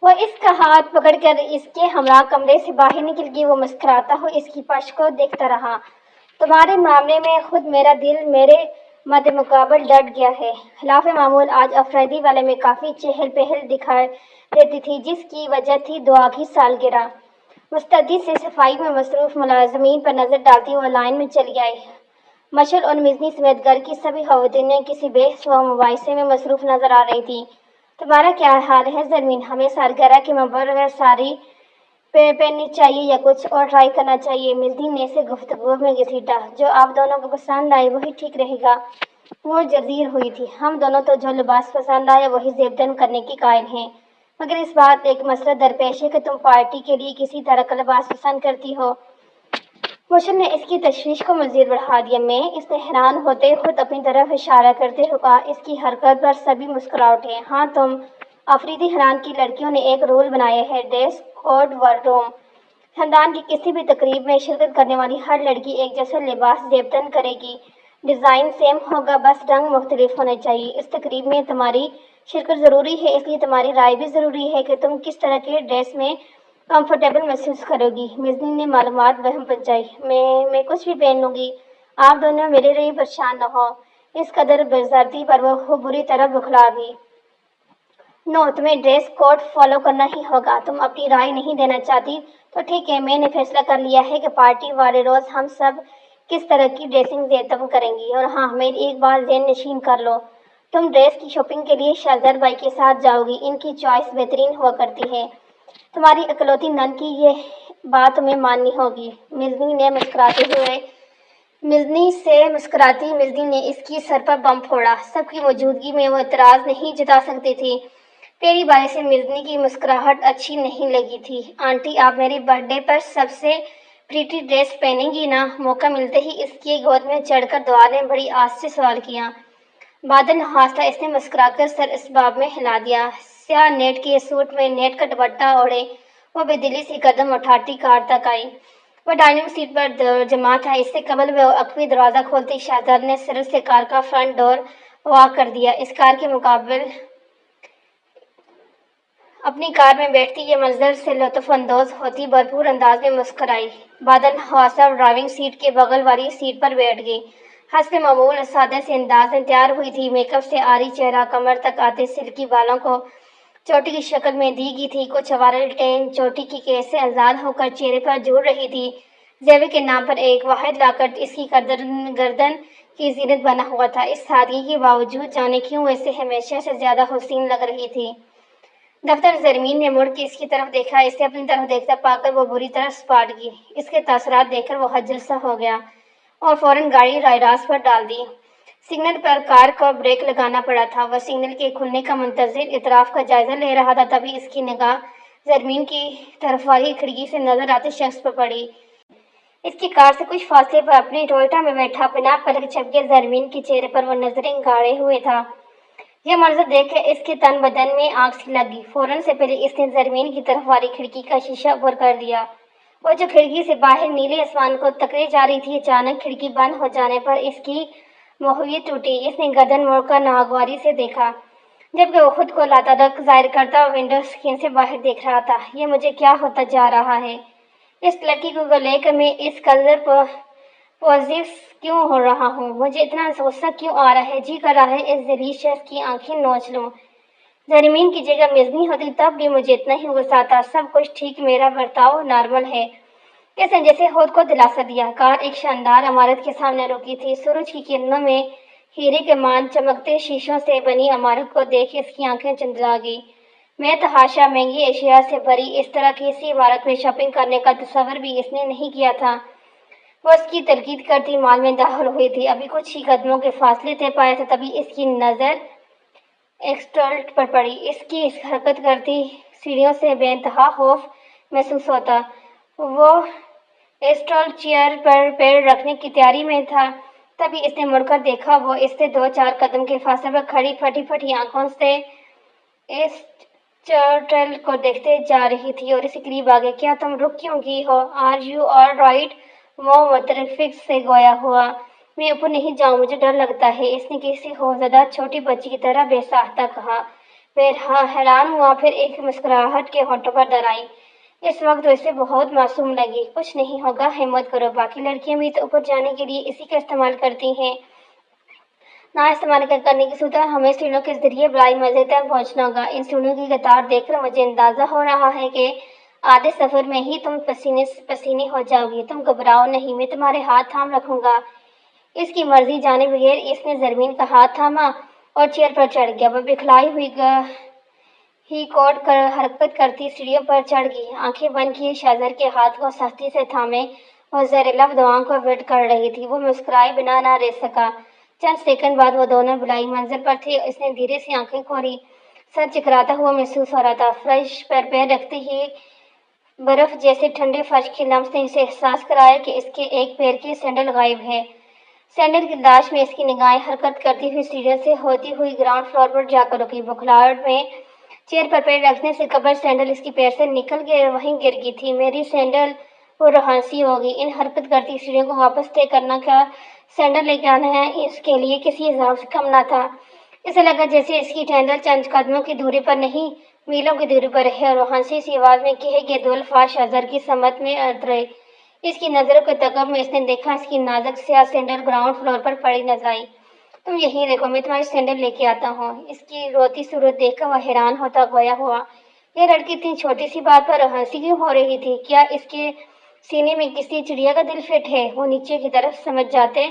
وہ اس کا ہاتھ پکڑ کر اس کے ہمراہ کمرے سے باہر نکل گئی۔ وہ مسکراتا ہوا اس کی پش کو دیکھتا رہا۔ تمہارے معاملے میں خود میرا دل میرے مد مقابل ڈٹ گیا ہے۔ خلاف معمول آج افریدی والے میں کافی چہل پہل دکھائی دیتی تھی، جس کی وجہ تھی دعا کی سالگرہ۔ مستعدی سے صفائی میں مصروف ملازمین پر نظر ڈالتی وہ لائن میں چلی آئی۔ مشل اور مزنی سمیت گھر کی سبھی خواتینیں کسی بحث و مباحثے میں مصروف نظر آ رہی تھیں۔ تمہارا کیا حال ہے زرمین؟ ہمیں سالگرہ کے موقع پر ساری پہننی چاہیے یا کچھ اور ٹرائی کرنا چاہیے؟ مزنی نے اسے گفتگو میں گھسیٹا۔ جو آپ دونوں کو پسند آئے وہی ٹھیک رہے گا۔ وہ جزیر ہوئی تھی۔ ہم دونوں تو جو لباس پسند آئے وہی زیب کرنے کی قائل ہیں، مگر اس بات ایک مسئلہ درپیش ہے کہ تم پارٹی کے لیے کسی طرح کا لباس پسند کرتی ہو۔ مشل نے اس کی تشویش کو مزید بڑھا دیا۔ میں؟ اس نے حیران ہوتے خود اپنی طرف اشارہ کرتے ہوئے کہا۔ اس کی حرکت پر سبھی مسکرا اٹھے۔ ہاں تم افریدی خاندان کی لڑکیوں نے ایک رول بنایا ہے، ڈریس کوڈ وارڈروب۔ خاندان کی کسی بھی تقریب میں شرکت کرنے والی ہر لڑکی ایک جیسا لباس زیب کرے گی۔ ڈیزائن سیم ہوگا، بس رنگ مختلف ہونے چاہیے۔ اس تقریب میں تمہاری شرکت ضروری ہے، اس لیے تمہاری رائے بھی ضروری ہے کہ تم کس طرح کے ڈریس میں کمفرٹیبل محسوس کرو گی۔ مزنی نے معلومات بہم پہنچائی۔ میں کچھ بھی پہن لوں گی، آپ دونوں میرے لیے پریشان نہ ہو۔ اس قدر بےعزتی پر وہ بری طرح بوکھلا گئی۔ نو، تمہیں ڈریس کوڈ فالو کرنا ہی ہوگا۔ تم اپنی رائے نہیں دینا چاہتی تو ٹھیک ہے، میں نے فیصلہ کر لیا ہے کہ پارٹی والے روز ہم سب کس طرح کی ڈریسنگ زیب کریں گی۔ اور ہاں، میری ایک بات ذہن نشین کر لو، تم ڈریس کی شاپنگ کے لیے شہزاد بھائی کے ساتھ جاؤ گی، ان کی چوائس بہترین ہوا کرتی ہے۔ تمہاری اکلوتی نند کی یہ بات تمہیں ماننی ہوگی۔ مزنی نے اس کی سر پر بم پھوڑا۔ سب کی موجودگی میں وہ اعتراض نہیں جتا سکتی تھی۔ پہلی بار اسے مزنی کی مسکراہٹ اچھی نہیں لگی تھی۔ آنٹی، آپ میرے برتھ ڈے پر سب سے پریٹی ڈریس پہنیں گی نا؟ موقع ملتے ہی اس کی گود میں چڑھ کر دعا نے بڑی آس سے سوال کیا۔ بادل نخواستہ اس نے مسکرا کر سر اس باب میں ہلا دیا۔ سیاہ نیٹ کے سوٹ میں نیٹ کا دوپٹہ اوڑھے وہ بے دلی سے قدم اٹھاتی کار تک آئی۔ وہ ڈرائیونگ سیٹ پر جمع تھا۔ اس سے قبل وہ عقبی دروازہ کھولتے شہزاد نے سرعت سے کار کا فرنٹ ڈور لاک کر دیا۔ اس کار کے مقابل اپنی کار میں بیٹھتی یہ منظر سے لطف اندوز ہوتی بھرپور انداز میں مسکرائی۔ بادل نخواستہ ڈرائیونگ سیٹ کے بغل والی سیٹ پر بیٹھ گئی۔ حسب معمول سادہ سے انداز میں تیار ہوئی تھی۔ میک اپ سے عاری چہرہ کمر تک آتے سلکی بالوں کو چوٹی کی شکل میں دی گئی تھی۔ کچھ اوورل ٹین چوٹی کی کیس سے آزاد ہو کر چہرے پر جھول رہی تھی۔ زیور کے نام پر ایک واحد لاکٹ اس کی گردن کی زینت بنا ہوا تھا۔ اس سادگی کے باوجود جانے کیوں اسے ہمیشہ سے زیادہ حسین لگ رہی تھی۔ دفتر زرمین نے مڑ کے اس کی طرف دیکھا۔ اسے اپنی طرف دیکھتا پا کر وہ بری طرح سپاٹ گئی۔ اس کے تاثرات دیکھ کر وہ حجر سا ہو گیا اور فوراً گاڑی راہ راست پر ڈال دی۔ سگنل پر کار کو بریک لگانا پڑا تھا۔ وہ سگنل کے کھلنے کا منتظر اطراف کا جائزہ لے رہا تھا، تبھی اس کی نگاہ زرمین کی طرف والی کھڑکی سے نظر آتے شخص پر پڑی۔ اس کی کار سے کچھ فاصلے پر اپنی ٹویوٹا میں بیٹھا بنا پلک جھپکے زرمین کے چہرے پر وہ نظریں گاڑے ہوئے تھا۔ یہ منظر دیکھ کر اس کے تن بدن میں آگ سی لگ گئی۔ فوراً سے پہلے اس نے زرمین کی طرف والی کھڑکی کا شیشہ اوپر کر دیا۔ وہ جو کھڑکی سے باہر نیلے آسمان کو تکے جا رہی تھی، اچانک کھڑکی بند ہو جانے پر اس کی ماہویت ٹوٹی۔ اس نے گردن موڑ کر ناگواری سے دیکھا، جبکہ وہ خود کو لاتعلق ظاہر کرتا ہوا ونڈو اسکرین سے باہر دیکھ رہا تھا۔ یہ مجھے کیا ہوتا جا رہا ہے؟ اس لڑکی کو لے کر میں اس قدر پوزیس کیوں ہو رہا ہوں؟ مجھے اتنا غصہ کیوں آ رہا ہے؟ جی کر رہا ہے اس ذلیل شخص کی آنکھیں نوچ لوں۔ زرمین کی جگہ مزنی ہوتی تب بھی مجھے اتنا ہی غصہ آتا۔ سب کچھ ٹھیک، میرا برتاؤ نارمل ہے۔ اس نے جیسے خود کو دلاسا دیا۔ کار ایک شاندار عمارت کے سامنے رکی تھی۔ سورج کی کرنوں میں ہیرے کے مانند چمکتے شیشوں سے بنی عمارت کو دیکھ اس کی آنکھیں چندرا گئی۔ میں تحاشا مہنگی اشیاء سے بھری اس طرح کی اسی عمارت میں شاپنگ کرنے کا تصور بھی اس نے نہیں کیا تھا۔ وہ اس کی تنقید کرتی مال میں داخل ہوئی تھی۔ ابھی کچھ ہی قدموں کے فاصلے طے پائے تھے، تبھی اس کی نظر ایکسٹالٹ پر پڑی۔ اس کی حرکت کرتی سیڑھیوں سے بے انتہا خوف محسوس ہوتا۔ وہ ایکسٹالٹ چیئر پر پیر رکھنے کی تیاری میں تھا، تبھی اس نے مڑ کر دیکھا۔ وہ اس سے 2-4 قدم کے فاصلے پر کھڑی پھٹی پھٹی آنکھوں سے ایکسٹالٹ کو دیکھتے جا رہی تھی اور اسے قریب آ گئی۔ کیا تم رک کیوں گئی ہو؟ Are you all right? وہ مترفق سے گویا ہوا۔ میں اوپر نہیں جاؤں، مجھے ڈر لگتا ہے، اس نے کسی خوفزدہ چھوٹی بچی کی طرح بے ساختہ کہا۔ حیران ہوا، پھر ایک مسکراہٹ کے ہونٹوں پر ڈر آئی۔ اس وقت وہ اسے بہت معصوم لگی۔ کچھ نہیں ہوگا، ہمت کرو، باقی لڑکیاں بھی تو اوپر جانے کے لیے اسی کا استعمال کرتی ہیں۔ نہ استعمال کرنے کی صورت ہمیں سیڑھیوں کے ذریعے بلائی منزل تک پہنچنا ہوگا۔ ان سیڑھیوں کی قطار دیکھ کر مجھے اندازہ ہو رہا ہے کہ آدھے سفر میں ہی تم پسینے پسینے ہو جاؤ گی۔ تم گھبراؤ نہیں، میں تمہارے ہاتھ تھام رکھوں گا۔ اس کی مرضی جانے بغیر اس نے زرمین کا ہاتھ تھاما اور چیئر پر چڑھ گیا۔ وہ بکھلائی ہوئی ہی کوٹ کر حرکت کرتی سیڑھیوں پر چڑھ گئی، آنکھیں بند کیے شہزر کے ہاتھ کو سختی سے تھامے اور زیر لب دعاؤں کو ویٹ کر رہی تھی۔ وہ مسکرائے بنا نہ رہ سکا۔ چند سیکنڈ بعد وہ دونوں بلائی منزل پر تھے۔ اس نے دھیرے سے آنکھیں کھولی، سر چکراتا ہوا محسوس ہو رہا تھا۔ فرش پر پیر رکھتے ہی برف جیسے ٹھنڈے فرش کے لمس نے اسے احساس کرایا کہ اس کے ایک پیر کی سینڈل غائب ہے۔ سینڈل کی تلاش میں اس کی نگاہیں حرکت کرتی ہوئی سیڑھیوں سے ہوتی ہوئی گراؤنڈ فلور پر جا کر رکی۔ بکھلاہٹ میں چیئر پر پیر رکھنے سے قبل سینڈل اس کے پیر سے نکل کے وہیں گر گئی تھی۔ میری سینڈل! وہ روحانسی ہوگی۔ ان حرکت کرتی سیڑھیوں کو واپس طے کرنا کا سینڈل لے کے آنا ہے اس کے لیے کسی عذاب سے کم نہ تھا۔ اسے لگا جیسے اس کی سینڈل چند قدموں کی دوری پر نہیں، میلوں کی دوری پر ہے۔ روحانسی سی آواز میں کہے گئے دو الفاظ شہزر کی سمت میں اترے۔ اس کی نظروں کے تعاقب میں اس نے دیکھا اس کی نازک سیاہ سینڈل گراؤنڈ فلور پر پڑی نظر آئی۔ تم یہیں رکو، میں تمہاری سینڈل لے کے آتا ہوں۔ اس کی روتی صورت دیکھ کر وہ حیران ہوتا گویا ہوا۔ یہ لڑکی اتنی چھوٹی سی بات پر روحانسی کیوں ہو رہی تھی؟ کیا اس کے سینے میں کسی چڑیا کا دل فٹ ہے؟ وہ نیچے کی طرف سمجھ جاتے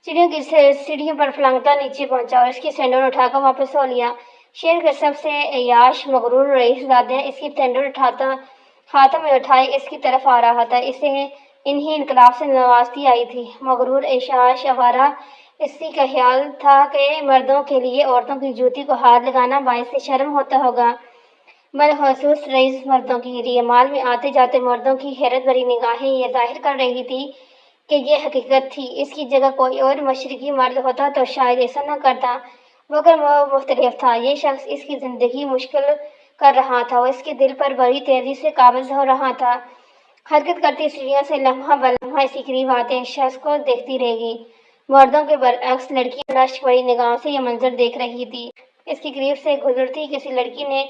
چڑیوں کی سیڑھیوں پر پھلانگتا نیچے پہنچا اور اس کی سینڈل اٹھا کر واپس ہو لیا۔ شہر کا سب سے عیاش مغرور رئیس زادہ اس کی سینڈل ہاتھوں میں اٹھائے اس کی طرف آ رہا تھا۔ اسے انہی انقلاب سے نوازتی آئی تھی۔ مغرور عیاش آوارہ اسی کا خیال تھا کہ مردوں کے لیے عورتوں کی جوتی کو ہاتھ لگانا باعث شرم ہوتا ہوگا۔ بالخصوص رئیس مردوں کی ریمال میں آتے جاتے مردوں کی حیرت بھری نگاہیں یہ ظاہر کر رہی تھی کہ یہ حقیقت تھی۔ اس کی جگہ کوئی اور مشرقی مرد ہوتا تو شاید ایسا نہ کرتا، مگر وہ مختلف تھا۔ یہ شخص اس کی زندگی مشکل کر رہا تھا۔ وہ اس کے دل پر بڑی تیزی سے قابض ہو رہا تھا۔ حرکت کرتی سیڑھیوں سے لمحہ بلمحہ اس کے قریب آتے اس شخص کو دیکھتی رہ گئی۔ مردوں کے برعکس لڑکیاں رشک بڑی نگاہوں سے یہ منظر دیکھ رہی تھی۔ اس کے قریب سے گزرتی کسی لڑکی نے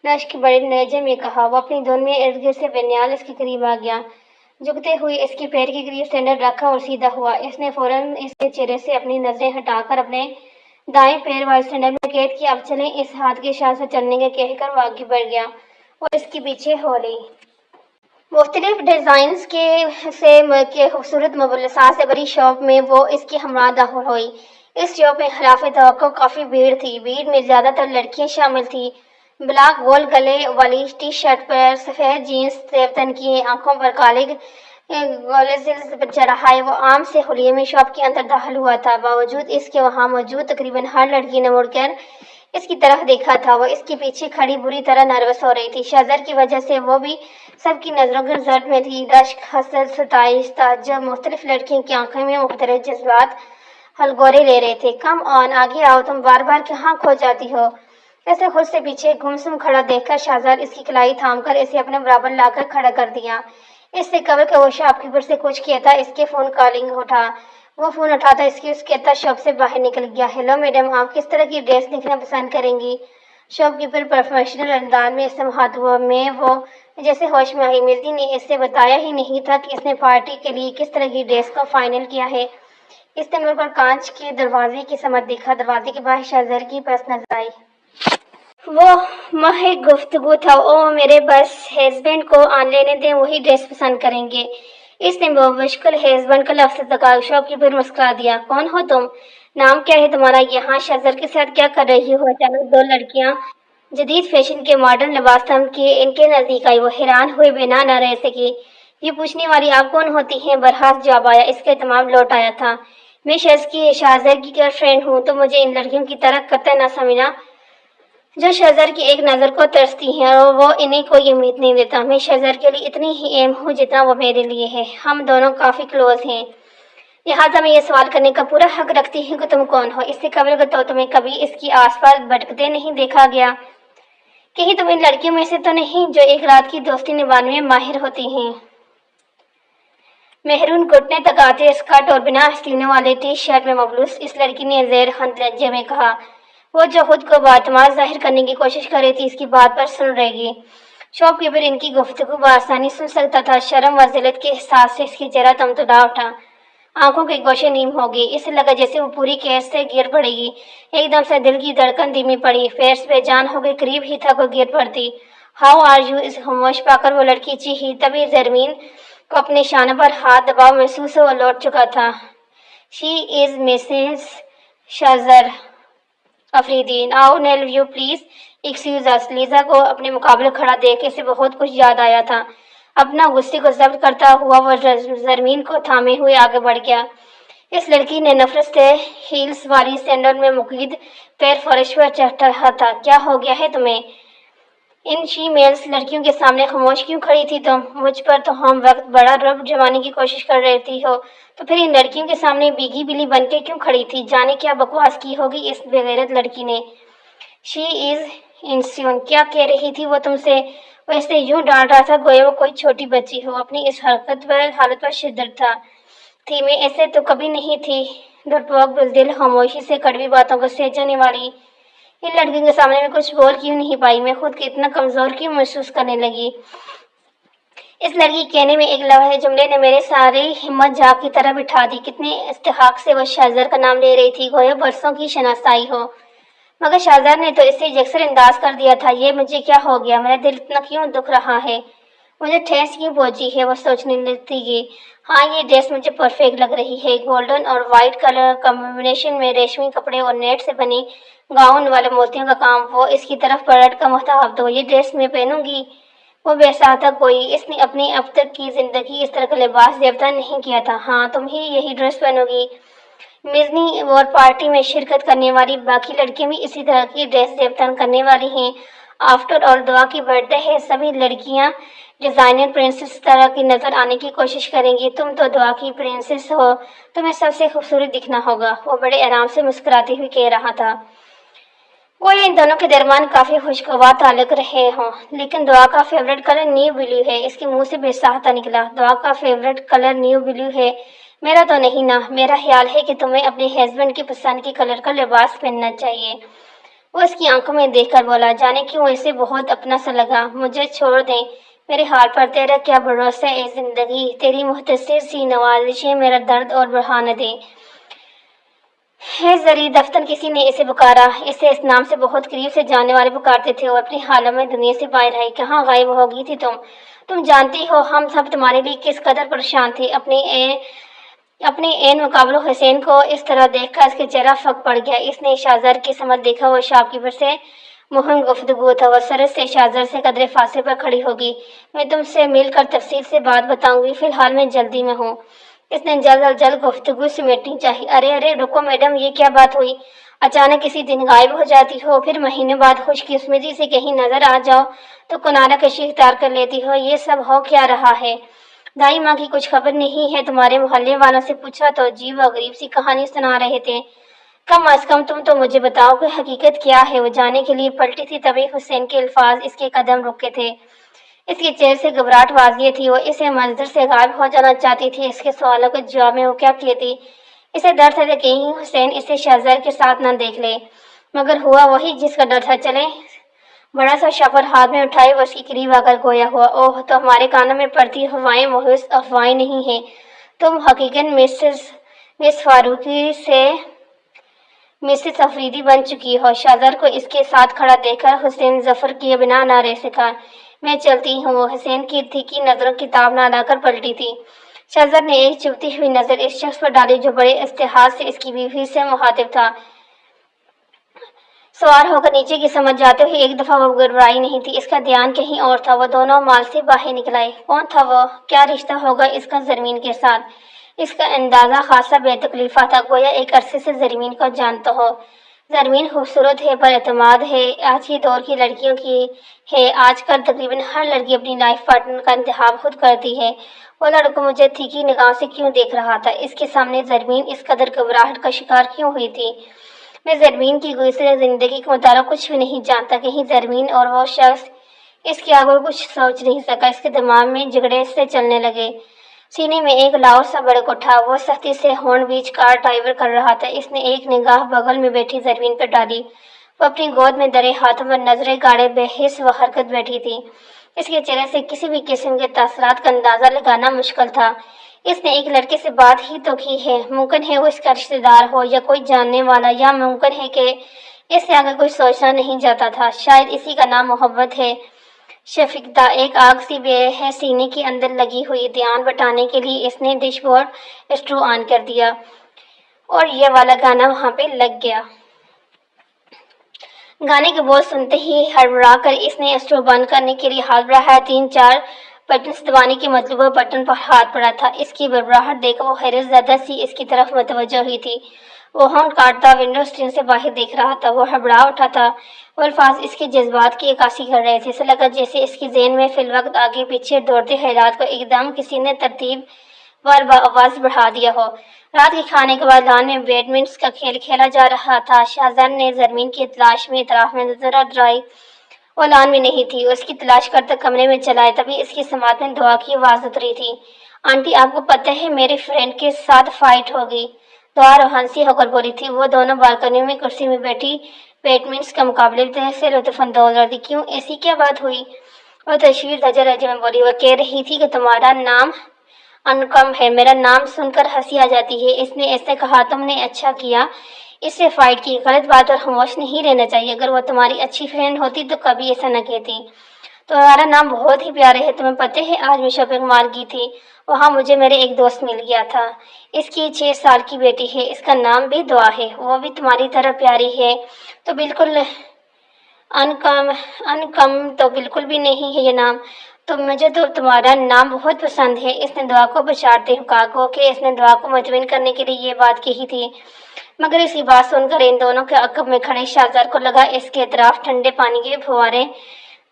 رشک بڑے لہجے میں کہا۔ وہ اپنی دھن میں ارد گرد سے بے نیال اس کے قریب آ گیا، جھکتے ہوئے اس کے پیر کے قریب سینڈل رکھا اور سیدھا ہوا۔ اس نے فوراً اس کے چہرے سے اپنی نظریں ہٹا کر اپنے دائیں پیر والی سینڈل میں قید کیا۔ اب چلیں، اس ہاتھ کے اشارے سے چلنے کے کہہ کر وہ آگے بڑھ گیا اور اس کے پیچھے ہو لی۔ مختلف ڈیزائنز کے خوبصورت ملبوسات سے بھری شاپ میں وہ اس کے ہمراہ داخل ہوئی۔ اس شاپ میں خلاف توقع کافی بھیڑ تھی۔ بھیڑ میں زیادہ تر لڑکیاں شامل تھیں۔ بلیک گول گلے والی ٹی شرٹ پر سفید جینس، تیب تن کیے، آنکھوں پر کالے گوگلز چڑھائے وہ عام سے حلیے میں شاپ کے اندر داخل ہوا تھا۔ باوجود اس کے وہاں موجود تقریباً ہر لڑکی نے مڑ کر اس کی طرف دیکھا تھا۔ وہ اس کے پیچھے کھڑی بری طرح نروس ہو رہی تھی۔ شہزر کی وجہ سے وہ بھی سب کی نظروں کے زرد میں تھی۔ رشک، حسد، ستائش، تعجب، مختلف لڑکیوں کی آنکھوں میں مختلف جذبات حلگورے لے رہے تھے۔ کم آن، آگے آؤ، تم بار بار کہاں کھو جاتی ہو؟ اسے خود سے پیچھے گمسم کھڑا دیکھ کر شہزار اس کی کلائی تھام کر اسے اپنے برابر لا کر کھڑا کر دیا۔ اس سے قبل کہ وہ شاپ کیپر سے کچھ کہتا اس کے فون کالنگ اٹھا۔ وہ فون اٹھاتا اس کہتا شاپ سے باہر نکل گیا۔ ہیلو میڈم، آپ کس طرح کی ڈریس دیکھنا پسند کریں گی؟ شاپ کیپر پروفیشنل انداز میں سماعت ہوا میں وہ جیسے ہوش میں آئی۔ مرزی نے اس سے بتایا ہی نہیں تھا کہ اس نے پارٹی کے لیے کس طرح کی ڈریس کو فائنل کیا ہے۔ اس نے مڑ کر کانچ کے دروازے کی سمت دیکھا۔ دروازے کے باہر شہزر کی بس نظر آئی۔ وہ محض گفتگو تھا۔ او میرے بس ہسبینڈ کو آن لینے دیں، وہی ڈریس پسند کریں گے۔ اس نے بمشکل ہسبینڈ کا لفظ تکا۔ شاپ کیپر مسکرا دیا۔ کون ہو تم؟ نام کیا ہے تمہارا؟ یہاں شہزر کے ساتھ کیا کر رہی ہو؟ اچانک دو لڑکیاں جدید فیشن کے ماڈرن لباس تھام کیے ان کے نزدیک آئی۔ وہ حیران ہوئے بنا نہ رہ سکی۔ یہ پوچھنے والی آپ کون ہوتی ہیں؟ برہاس جواب آیا۔ اس کا اہتمام لوٹ آیا تھا۔ میں شہزر کی گرل فرینڈ ہوں، تو مجھے ان لڑکیوں کی طرح قطع نہ سمجھنا جو شہزر کی ایک نظر کو ترستی ہیں اور وہ انہیں کوئی اہمیت نہیں دیتا۔ میں شہزر کے لیے اتنی ہی اہم ہوں جتنا وہ میرے لیے ہے۔ ہم دونوں کافی کلوز ہیں، لہٰذا میں یہ سوال کرنے کا پورا حق رکھتی ہوں کہ تم کون ہو۔ اس سے قبل کہ تو تمہیں کبھی اس کی آس پاس بھٹکتے نہیں دیکھا گیا۔ کہیں تم ان لڑکیوں میں سے تو نہیں جو ایک رات کی دوستی نبھانے میں ماہر ہوتی ہیں؟ مہرون گھٹنے تک آتے اسکرٹ اور بنا آستینوں والے ٹی شرٹ میں ملبوس اس لڑکی نے زیر خند لہجے میں کہا۔ وہ جو خود کو باعتماد ظاہر کرنے کی کوشش کر رہی تھی اس کی بات پر سن رہے گی۔ شاپ کیپر ان کی گفتگو بآسانی سن سکتا تھا۔ شرم و ذلت کے احساس سے اس کی چہرہ تمتلا اٹھا، آنکھوں کے گوشے نیم ہو گئی۔ اسے لگا جیسے وہ پوری کیس سے گر پڑے گی۔ ایک دم سے دل کی دھڑکن دھیمی پڑی، پیرس بے جان ہو گئی، قریب ہی تھا کوئی گر پڑتی۔ How are you? اس خاموش پا کر وہ لڑکی چیخی۔ تبھی زرمین کو اپنے شانوں پر ہاتھ دباؤ محسوس ہوا، وہ لوٹ چکا تھا۔ She is Mrs Shazar Afridi. Now will you please excuse us. Lisa کو اپنے مقابلے کھڑا دیکھ اسے بہت کچھ یاد آیا تھا۔ اپنا غصے کو ضبط کرتا ہوا وہ زرمین کو تھامے ہوئے آگے بڑھ گیا۔ اس لڑکی نے نفرت سے ہیلز والی سینڈل میں مقید پیر فرش پر چڑھ رہا تھا۔ کیا ہو گیا ہے تمہیں؟ ان شیمیلز لڑکیوں کے سامنے خاموش کیوں کھڑی تھی تم؟ مجھ پر تو ہم وقت بڑا رعب جمانے کی کوشش کر رہی ہو، تو پھر ان لڑکیوں کے سامنے بیگی بلی بن کے کیوں کھڑی تھی؟ جانے کیا بکواس کی ہوگی اس بے غیرت لڑکی نے۔ شی از انسین۔ کیا کہہ رہی تھی وہ تم سے؟ وہ اسے یوں ڈانٹ رہا تھا گویا وہ کوئی چھوٹی بچی ہو۔ اپنی اس حالت پر شدت تھی۔ میں ایسے تو کبھی نہیں تھی۔ ڈرپوک بزدل خاموشی سے کڑوی باتوں کو سہہ جانے والی ان لڑکیوں کے سامنے میں کچھ بول کیوں نہیں پائی؟ میں خود کو اتنا کمزور کیوں محسوس کرنے لگی؟ اس لڑکی کہنے میں ایک لفظ جملے نے میرے ساری ہمت جھاگ کی طرح بٹھا دی۔ کتنے استحقاق سے وہ شازر کا نام لے رہی تھی گویا برسوں کی شناسائی ہو، مگر شازر نے تو اسے یکسر انداز کر دیا تھا۔ یہ مجھے کیا ہو گیا؟ میرا دل اتنا کیوں دکھ رہا ہے؟ مجھے ٹھیس کیوں پہنچی ہے؟ وہ سوچنے لگتی گئی۔ ہاں یہ ڈریس مجھے پرفیکٹ لگ رہی ہے، گولڈن اور وائٹ کلر کمبینیشن میں، ریشمی کپڑے اور نیٹ سے بنی گاؤن والے موتیوں کا کام۔ وہ اس کی طرف پلٹ کر متعجب تو یہ ڈریس میں پہنوں گی؟ وہ بے ساختہ کوئی، اس نے اپنی اب تک کی زندگی اس طرح کا لباس زیبطہ نہیں کیا تھا۔ ہاں تم ہی یہی ڈریس پہنو گی؟ میزنی اور پارٹی میں شرکت کرنے والی باقی لڑکیاں بھی اسی طرح کی ڈریس زیبطہ کرنے والی ہیں۔ آفٹر آل دعا کی برتھ ڈے ہے، سبھی لڑکیاں ڈیزائنر پرنسس طرح کی نظر آنے کی کوشش کریں گی۔ تم تو دعا کی پرنسس ہو، تمہیں سب سے خوبصورت دکھنا ہوگا، وہ بڑے آرام سے مسکراتے ہوئے کہہ رہا تھا۔ گویا ان دونوں کے درمیان کافی خوشگوار تعلق رہے ہوں۔ لیکن دعا کا فیورٹ کلر نیو بلیو ہے، اس کے منہ سے بے ساختہ نکلا۔ دعا کا فیورٹ کلر نیو بلیو ہے؟ میرا تو نہیں نا، میرا خیال ہے کہ تمہیں اپنے ہسبینڈ کی پسند کے کلر کا لباس پہننا چاہیے۔ وہ اس کی آنکھوں میں دیکھ کر بولا، جانے کیوں اسے بہت اپنا سا لگا۔ مجھے چھوڑ دیں میرے حال پر، تیرا کیا بھروسہ اے زندگی، تیری مختصر سی نوازشیں میرا درد اور بڑھا نہ دیں۔ ہے زری دفتر کسی نے اسے پکارا۔ اسے اس نام سے بہت قریب سے جاننے والے پکارتے تھے۔ وہ اپنی حالوں میں دنیا سے باہر آئی۔ کہاں غائب ہو گئی تھی تم جانتی ہو ہم سب تمہارے لیے کس قدر پریشان تھے۔ اپنے عین مقابل حسین کو اس طرح دیکھ کر اس کا چہرہ پھک پڑ گیا۔ اس نے شازر کی سمت دیکھا، وہ شاپ کیپر سے مہم گفتگو تھا۔ وہ سرد سے شازر سے قدرے فاصلے پر کھڑی ہوگی۔ میں تم سے مل کر تفصیل سے بات بتاؤں گی، فی الحال میں جلدی میں ہوں۔ اس نے جلد از جلد گفتگو سمیٹنی چاہی۔ ارے رکو میڈم، یہ کیا بات ہوئی؟ اچانک کسی دن غائب ہو جاتی ہو، پھر مہینے بعد خوش قسمتی سے کہیں نظر آ جاؤ تو کنارہ کشی اختیار کر لیتی ہو۔ یہ سب ہو کیا رہا ہے؟ دائی ماں کی کچھ خبر نہیں ہے؟ تمہارے محلے والوں سے پوچھا تو جی وہ غریب سی کہانی سنا رہے تھے۔ کم از کم تم تو مجھے بتاؤ کہ حقیقت کیا ہے۔ وہ جانے کے لیے پلٹی تھی، تبھی حسین کے الفاظ اس کے قدم رکے تھے۔ اس کے چہرے سے گھبراہٹ واضح تھی، وہ اسے منظر سے غائب ہو جانا چاہتی تھی۔ اس کے سوالوں کے جواب میں وہ کیا کہتی؟ اسے ڈر تھا کہ کہیں حسین اسے شہزار کے ساتھ نہ دیکھ لے، مگر ہوا وہی جس کا ڈر تھا۔ چلے بڑا سا شفر ہاتھ میں اٹھائے وہ اس کے قریب آ کر گویا ہوا، اوہ تو ہمارے کانوں میں پڑتی ہوائیں محض افواہیں نہیں ہیں، تم حقیقت مس فاروقی سے مسز افریدی بن چکی ہو۔ شازر کو اس کے ساتھ کھڑا دیکھ کر حسین ظفر کیے بنا نہ رہ سکا۔ میں چلتی ہوں۔ وہ حسین کی تیکھی نظروں کتاب نہ لا کر پلٹی تھی۔ شازر نے ایک چبھتی ہوئی نظر اس شخص پر ڈالی جو بڑے استحاض سے اس کی بیوی سے مخاطب تھا۔ سوار ہو کر نیچے کی سمجھ جاتے ہوئے ایک دفعہ وہ گڑبڑائی نہیں تھی، اس کا دھیان کہیں اور تھا۔ وہ دونوں مال سے باہر نکل آئے۔ کون تھا وہ؟ کیا رشتہ ہوگا اس کا زرمین کے ساتھ؟ اس کا اندازہ خاصا بے تکلفہ تھا، گویا ایک عرصے سے زرمین کو جانتا ہو۔ زرمین خوبصورت ہے، پر اعتماد ہے، آج کے دور کی لڑکیوں کی ہے۔ آج کل تقریباً ہر لڑکی اپنی لائف پارٹنر کا انتخاب خود کرتی ہے۔ وہ لڑکا مجھے تیکھی نگاہوں سے کیوں دیکھ رہا تھا؟ اس کے سامنے زرمین اس قدر گھبراہٹ کا شکار کیوں ہوئی تھی؟ میں زرمین کی گزشتہ زندگی کے متعلق کچھ بھی نہیں جانتا۔ کہیں زرمین اور وہ شخص اس کے آگے کچھ سوچ نہیں سکا۔ اس کے دماغ میں جھگڑے سے چلنے لگے، سینے میں ایک لاؤ سا بھڑک اٹھا۔ وہ سختی سے ہارن بیچ کار ڈرائیور کر رہا تھا۔ اس نے ایک نگاہ بغل میں بیٹھی زرمین پر ڈالی۔ وہ اپنی گود میں درے ہاتھوں پر نظریں گاڑے بے حس و حرکت بیٹھی تھی۔ اس کے چہرے سے کسی بھی قسم کے تاثرات کا اندازہ لگانا مشکل تھا۔ اس نے ایک لڑکے سے بات ہی تو کی ہے، ممکن ہے وہ اس کا رشتہ دار ہو یا کوئی جاننے والا، یا ممکن ہے کہ اس سے آگے کچھ سوچنا نہیں جاتا تھا۔ شاید اسی کا نام محبت ہے۔ شفقتا ایک آگ سی بے ہے سینے کے اندر لگی ہوئی۔ دھیان بٹانے کے لیے اس نے ڈش بورڈ اسٹرو آن کر دیا اور یہ والا گانا وہاں پہ لگ گیا۔ گانے کے بول سنتے ہی ہڑبڑا کر اس نے اسٹرو بند کرنے کے لیے ہاتھ بڑھایا۔ 3-4 بٹنز دبانے کے مطلوبہ بٹن پر ہاتھ پڑا تھا۔ اس کی بڑبڑاہٹ دیکھ وہ حیرت زدہ سی اس کی طرف متوجہ ہوئی تھی۔ وہ ہونٹ کاٹتا ونڈو اسکرین سے باہر دیکھ رہا تھا۔ وہ ہڑبڑا اٹھا تھا۔ وہ الفاظ اس کے جذبات کی عکاسی کر رہے تھے۔ ایسا لگا جیسے اس کے ذہن میں فی الوقت آگے پیچھے دوڑتے خیالات کو ایک دم کسی نے ترتیب وار بآواز بڑھا دیا ہو۔ رات کے کھانے کے بعد لان میں بیڈمنٹن کا کھیل کھیلا جا رہا تھا۔ شاہزاد نے زرمین کی تلاش میں اطراف میں نظر ڈرائی۔ وہ لان میں نہیں تھی۔ اس کی تلاش کرتا کمرے میں چلا آیا۔ تبھی اس کی سماعت میں دعا کی آواز اتری تھی۔ آنٹی، آپ کو پتہ ہے میرے فرینڈ کے ساتھ فائٹ ہو گئی۔ دعا روحان سی ہو کر بولی تھی۔ وہ دونوں بالکنی میں کرسی میں بیٹھی بیڈمنٹن کا مقابلے سے لطف اندوز ہو رہی تھی۔ کیوں، ایسی کیا بات ہوئی؟ وہ تشویش زدہ لہجے میں بولی۔ وہ کہہ رہی تھی کہ تمہارا نام انکم ہے۔ میرا نام سن کر ہنسی آ جاتی ہے۔ اس نے ایسے کہا۔ تم نے اچھا کیا اس سے فائٹ کی۔ غلط بات پر خاموش نہیں رہنا چاہیے۔ اگر وہ تمہاری اچھی فرینڈ ہوتی تو کبھی ایسا نہ کہتی۔ تمہارا نام بہت ہی پیارا ہے۔ تمہیں پتہ ہے آج میں شاپنگ مال گئی تھی، وہاں مجھے میرے ایک دوست مل گیا تھا۔ اس کی 6 سال کی بیٹی ہے، اس کا نام بھی دعا ہے۔ وہ بھی تمہاری طرح پیاری ہے۔ تو بالکل انکم تو بالکل بھی نہیں ہے یہ نام۔ تو مجھے تو تمہارا نام بہت پسند ہے۔ اس نے دعا کو بچاڑتے ہوئے کہا۔ گو کہ اس نے دعا کو مطمئن کرنے کے لیے یہ بات کہی تھی، مگر اس کی بات سن کر ان دونوں کے عقب میں کھڑے شاہزاد کو لگا اس کے اطراف ٹھنڈے پانی کے پھوارے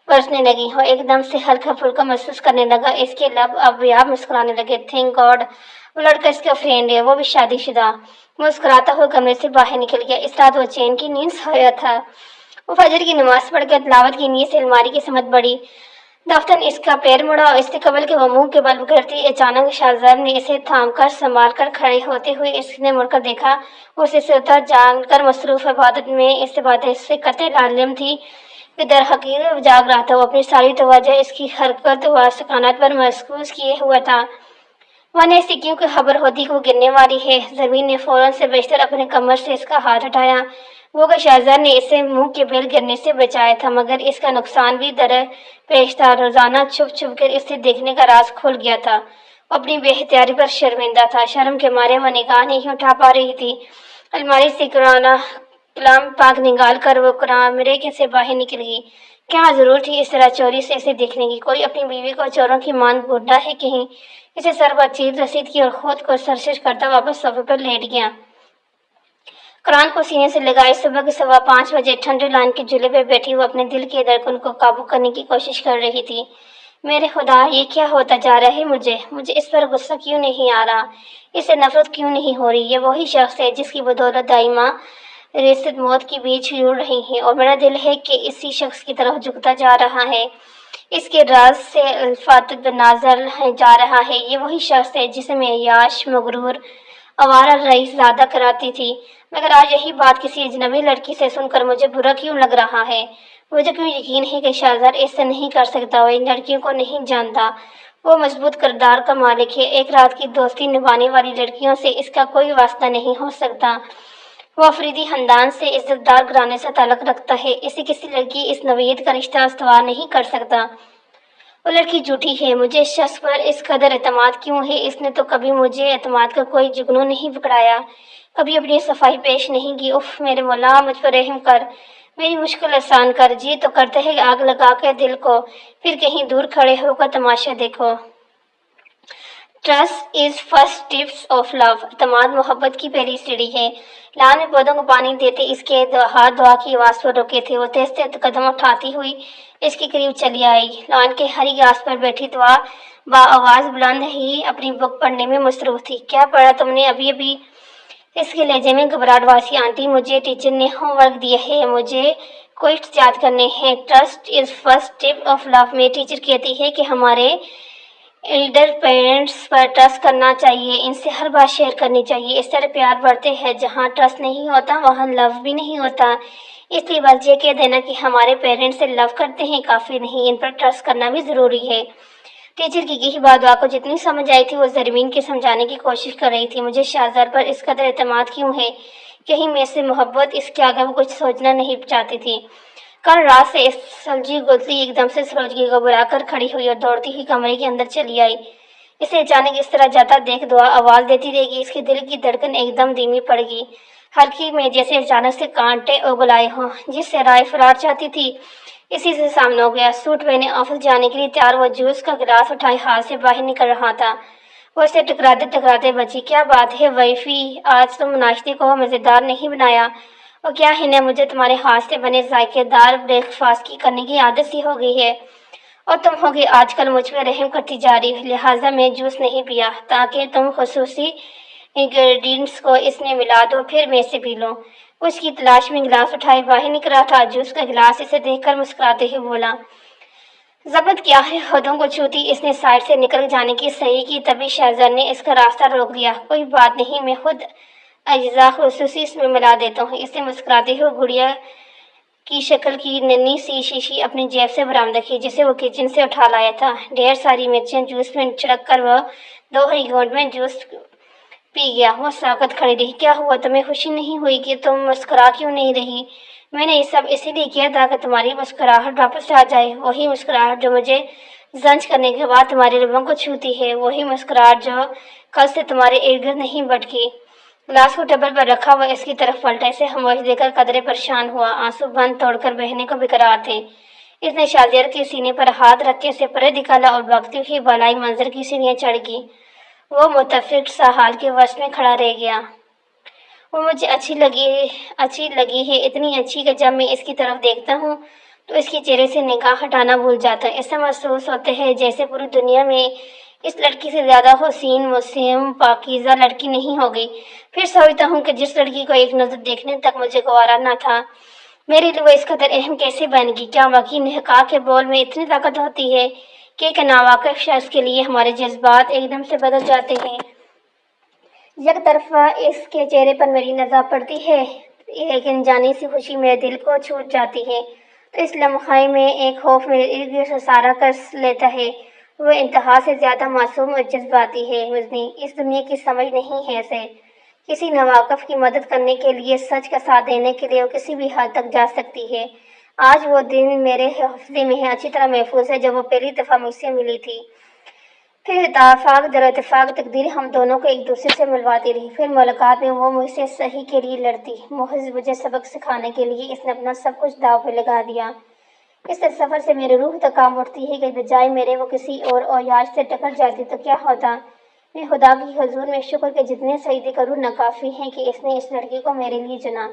برسنے لگی ہوں۔ ایک دم سے ہلکا پھلکا محسوس کرنے لگا۔ اس کے لب اب یاب مسکرانے لگے۔ تھینک گاڈ، وہ لڑکا اس کا فرینڈ ہے، وہ بھی شادی شدہ۔ مسکراتا ہوا کمرے سے باہر نکل گیا۔ اس رات وہ چین کی نیند سویا تھا۔ وہ فجر کی نماز پڑھ کر تلاوت کی نیت سے الماری کی سمت بڑھی۔ دفتن اس کا پیر مڑا اور استقبال کے وہ منہ کے بل کرتی۔ اچانک شاہزاد نے اسے تھام کر سنبھال کر کھڑے ہوتے ہوئے اس نے مڑ کر دیکھا۔ وہ اسے سوتا جان کر مصروف عبادت میں اس بات سے قطع علم تھی کہ در حقیقت جاگ رہا تھا۔ وہ اپنی ساری توجہ اس کی حرکت و سکانت پر مرکوز کیے ہوا تھا، ورنہ اسے کیوں کہ خبر ہوتی کہ وہ گرنے والی ہے۔ زمین نے فوراً سے بیشتر اپنے کمر سے اس کا ہاتھ ہٹایا۔ وہ کہ شاہزاد نے اسے منہ کے بل گرنے سے بچایا تھا، مگر اس کا نقصان بھی درپیش تھا۔ روزانہ چھپ چھپ کر اسے دیکھنے کا راز کھل گیا تھا۔ وہ اپنی بے اختیاری پر شرمندہ تھا۔ شرم کے مارے وہ نگاہ نہیں اٹھا پا رہی تھی۔ الماری سے کلام پاک نکال کر وہ کمرے سے باہر نکل گئی۔ کیا ضرورت تھی اس طرح چوری سے اسے دیکھنے کی؟ کوئی اپنی بیوی کو چوروں کی مانند ڈھونڈتا ہے کہیں؟ اسے سر پر چیز رسید کی اور خود کو سرزنش کرتا واپس صوفے پر لیٹ گیا۔ قرآن کو سینے سے لگائے صبح کے 5:15 بجے ٹھنڈے لان کے جھولے پہ بیٹھی وہ اپنے دل کے دھڑکن کو قابو کرنے کی کوشش کر رہی تھی۔ میرے خدا، یہ کیا ہوتا جا رہا ہے؟ مجھے اس پر غصہ کیوں نہیں آ رہا؟ اس سے نفرت کیوں نہیں ہو رہی؟ یہ وہی شخص ہے جس کی بدولت دائمہ رسد موت کے بیچ جڑ رہی ہے، اور میرا دل ہے کہ اسی شخص کی طرف جھکتا جا رہا ہے، اس کے راز سے الفاظ نازل جا رہا ہے۔ یہ وہی شخص ہے جسے میں عیاش، مغرور، آوارہ رئیس زادہ کراتی تھی، مگر آج یہی بات کسی اجنبی لڑکی سے سن کر مجھے برا کیوں لگ رہا ہے؟ مجھے کیوں یقین ہے کہ شاہزاد ایسا نہیں کر سکتا؟ وہ ان لڑکیوں کو نہیں جانتا۔ وہ مضبوط کردار کا مالک ہے۔ ایک رات کی دوستی نبھانے والی لڑکیوں سے اس کا کوئی واسطہ نہیں ہو سکتا۔ وہ افریدی خاندان سے، عزت دار گھرانے سے تعلق رکھتا ہے۔ اسے کسی لڑکی اس نوعیت کا رشتہ استوار نہیں کر سکتا۔ وہ لڑکی جھوٹی ہے۔ مجھے اس شخص پر اس قدر اعتماد کیوں ہے؟ اس نے تو کبھی مجھے اعتماد کا کوئی جگنو نہیں پکڑایا، کبھی اپنی صفائی پیش نہیں کی۔ اف میرے مولا، مجھ پر رحم کر، میری مشکل آسان کر۔ جی تو کرتا ہے آگ لگا کے دل کو پھر کہیں دور کھڑے ہو کر تماشا دیکھو۔ Trust is first step of love. اعتماد محبت کی پہلی سیڑھی ہے۔ لان میں پودوں کو پانی دیتے اس کے ہاتھ دعا کی آواز پر رکے تھے۔ وہ تیز تیز قدم اٹھاتی ہوئی اس کے قریب چلی آئی۔ لان کے ہری گھاس پر بیٹھی دعا بآواز بلند ہی اپنی بک پڑھنے میں مصروف تھی۔ کیا پڑھا تم نے ابھی؟ اس کے لہجے میں گھبراہٹ واسی۔ آنٹی، مجھے ٹیچر نے ہوم ورک دیا ہے، مجھے کوئٹس یاد کرنے ہیں۔ Trust is first step of love میں ٹیچر کہتی ہے کہ ہمارے ایلڈر پیرنٹس پر ٹرسٹ کرنا چاہیے، ان سے ہر بات شیئر کرنی چاہیے۔ اس طرح پیار بڑھتے ہیں۔ جہاں ٹرسٹ نہیں ہوتا وہاں لو بھی نہیں ہوتا۔ اس لیے بس یہ کہہ دینا کہ ہمارے پیرنٹس سے لو کرتے ہیں کافی نہیں، ان پر ٹرسٹ کرنا بھی ضروری ہے۔ ٹیچر کی کہی بات کو جتنی سمجھ آئی تھی وہ زرمین کے سمجھانے کی کوشش کر رہی تھی۔ مجھے شہزاد پر اس قدر اعتماد کیوں ہے؟ کہیں میں سے محبت اس کے آگے وہ کچھ سوچنا نہیں چاہتی تھی۔ کل رات سے اس سلجھی گلتی ایک دم سے سروجگی کو بلا کر کھڑی ہوئی اور دوڑتی ہوئی کمرے کے اندر چلی آئی۔ اسے اچانک اس طرح جاتا دیکھ دعا آواز دیتی رہے گی، اس کے دل کی دھڑکن ایک دم دھیمی پڑ گئی، ہلکی میں جیسے اچانک سے کانٹے اگلائے ہوں۔ جس سے رائے فرار چاہتی تھی اسی سے سامنا ہو گیا۔ سوٹ پہنے آفس جانے کے لیے تیار وہ جوس کا گلاس اٹھائے ہاتھ سے باہر نکل رہا تھا، وہ اسے ٹکراتے بچی۔ کیا بات ہے ویفی، آج تم ناشتے کو مزیدار نہیں بنایا؟ اور کیا ہے مجھے تمہارے ہاتھ سے بنے ذائقے دار بریک فاسٹ کی کرنے کی عادت سی ہو گئی ہے، اور تم ہوگی آج کل مجھ پہ رحم کرتی جا رہی، لہٰذا میں جوس نہیں پیا تاکہ تم خصوصی انگریڈینٹس کو اس میں ملا دو، پھر میں سے پی لوں۔ کچھ کی تلاش میں گلاس اٹھائے باہر نکلا تھا جوس کا گلاس، اسے دیکھ کر مسکراتے ہوئے بولا۔ ضبط کیا ہے؟ حدوں کو چھوتی اس نے سائڈ سے نکل جانے کی صحیح کی، تبھی شہزاد نے اس کا راستہ روک دیا۔ کوئی بات نہیں، میں خود اجزا خصوصی اس میں ملا دیتا ہوں۔ اس نے مسکراتے ہوئے گڑیا کی شکل کی ننھی سی شیشی اپنی جیب سے برآمد کی، جسے وہ کچن سے اٹھا لایا تھا۔ ڈھیر ساری مرچیں جوس میں چھڑک کر وہ 2 ہی گھونٹ میں جوس پی گیا۔ وہ ساکت کھڑی رہی۔ کیا ہوا؟ تمہیں خوشی نہیں ہوئی کہ تم مسکرا کیوں نہیں رہی؟ میں نے یہ سب اسی لیے کیا تھا کہ تمہاری مسکراہٹ واپس آ جائے، وہی مسکراہٹ جو مجھے زنچ کرنے کے بعد تمہارے لبوں کو چھوتی ہے، وہی مسکراہٹ جو کل سے تمہارے ارد گرد نہیں بھٹکی۔ گلاس کو ٹیبل پر رکھا وہ اس کی طرف پلٹا، اسے خاموش دیکھ کر قدرے پریشان ہوا۔ آنسو بند توڑ کر بہنے کو بےقرار تھے۔ اس نے شہزاد کے سینے پر ہاتھ رکھ کے اسے پرے دکھالا اور بھاگتی ہوئی بالائی منظر کی سیڑھیاں چڑھ گئی۔ وہ متفق سا حال کے وسط میں کھڑا رہ گیا۔ وہ مجھے اچھی لگی ہے، اتنی اچھی کہ جب میں اس کی طرف دیکھتا ہوں تو اس کے چہرے سے نگاہ ہٹانا بھول جاتا ہے۔ ایسا محسوس ہوتا ہے جیسے پوری دنیا میں اس لڑکی سے زیادہ حسین، معصوم، پاکیزہ لڑکی نہیں ہوگی۔ پھر سوچتا ہوں کہ جس لڑکی کو ایک نظر دیکھنے تک مجھے گوارا نہ تھا، میرے لیے وہ اس قدر اہم کیسے بن گئی؟ کیا واقعی نکاح کے بول میں اتنی طاقت ہوتی ہے کہ ایک ناواقف شخص کے لیے ہمارے جذبات ایک دم سے بدل جاتے ہیں؟ یک طرفہ اس کے چہرے پر میری نظر پڑتی ہے، ایک انجانی سی خوشی میرے دل کو چھوٹ جاتی ہے، تو اس لمحے میں ایک خوف میرے ارد گرد سارا کر لیتا ہے۔ وہ انتہا سے زیادہ معصوم اور جذباتی ہے۔ مجھے اس دنیا کی سمجھ نہیں ہے اسے۔ کسی ناواقف کی مدد کرنے کے لیے، سچ کا ساتھ دینے کے لیے وہ کسی بھی حد تک جا سکتی ہے۔ آج وہ دن میرے حافظے میں اچھی طرح محفوظ ہے جب وہ پہلی دفعہ مجھ سے ملی تھی۔ پھر اتفاق در اتفاق تقدیر ہم دونوں کو ایک دوسرے سے ملواتی رہی۔ پھر ملاقات میں وہ مجھ سے صحیح کے لیے لڑتی، محض مجھے سبق سکھانے کے لیے اس نے اپنا سب کچھ داؤ پہ لگا دیا۔ اس سفر سے میری روح تک کانپ اٹھتی ہے کہ بجائے میرے وہ کسی اور عیاش سے ٹکر جاتی تو کیا ہوتا۔ میں خدا کی حضور میں شکر کے جتنے سجدے کروں ناکافی ہیں کہ اس نے اس لڑکی کو میرے لیے چنا۔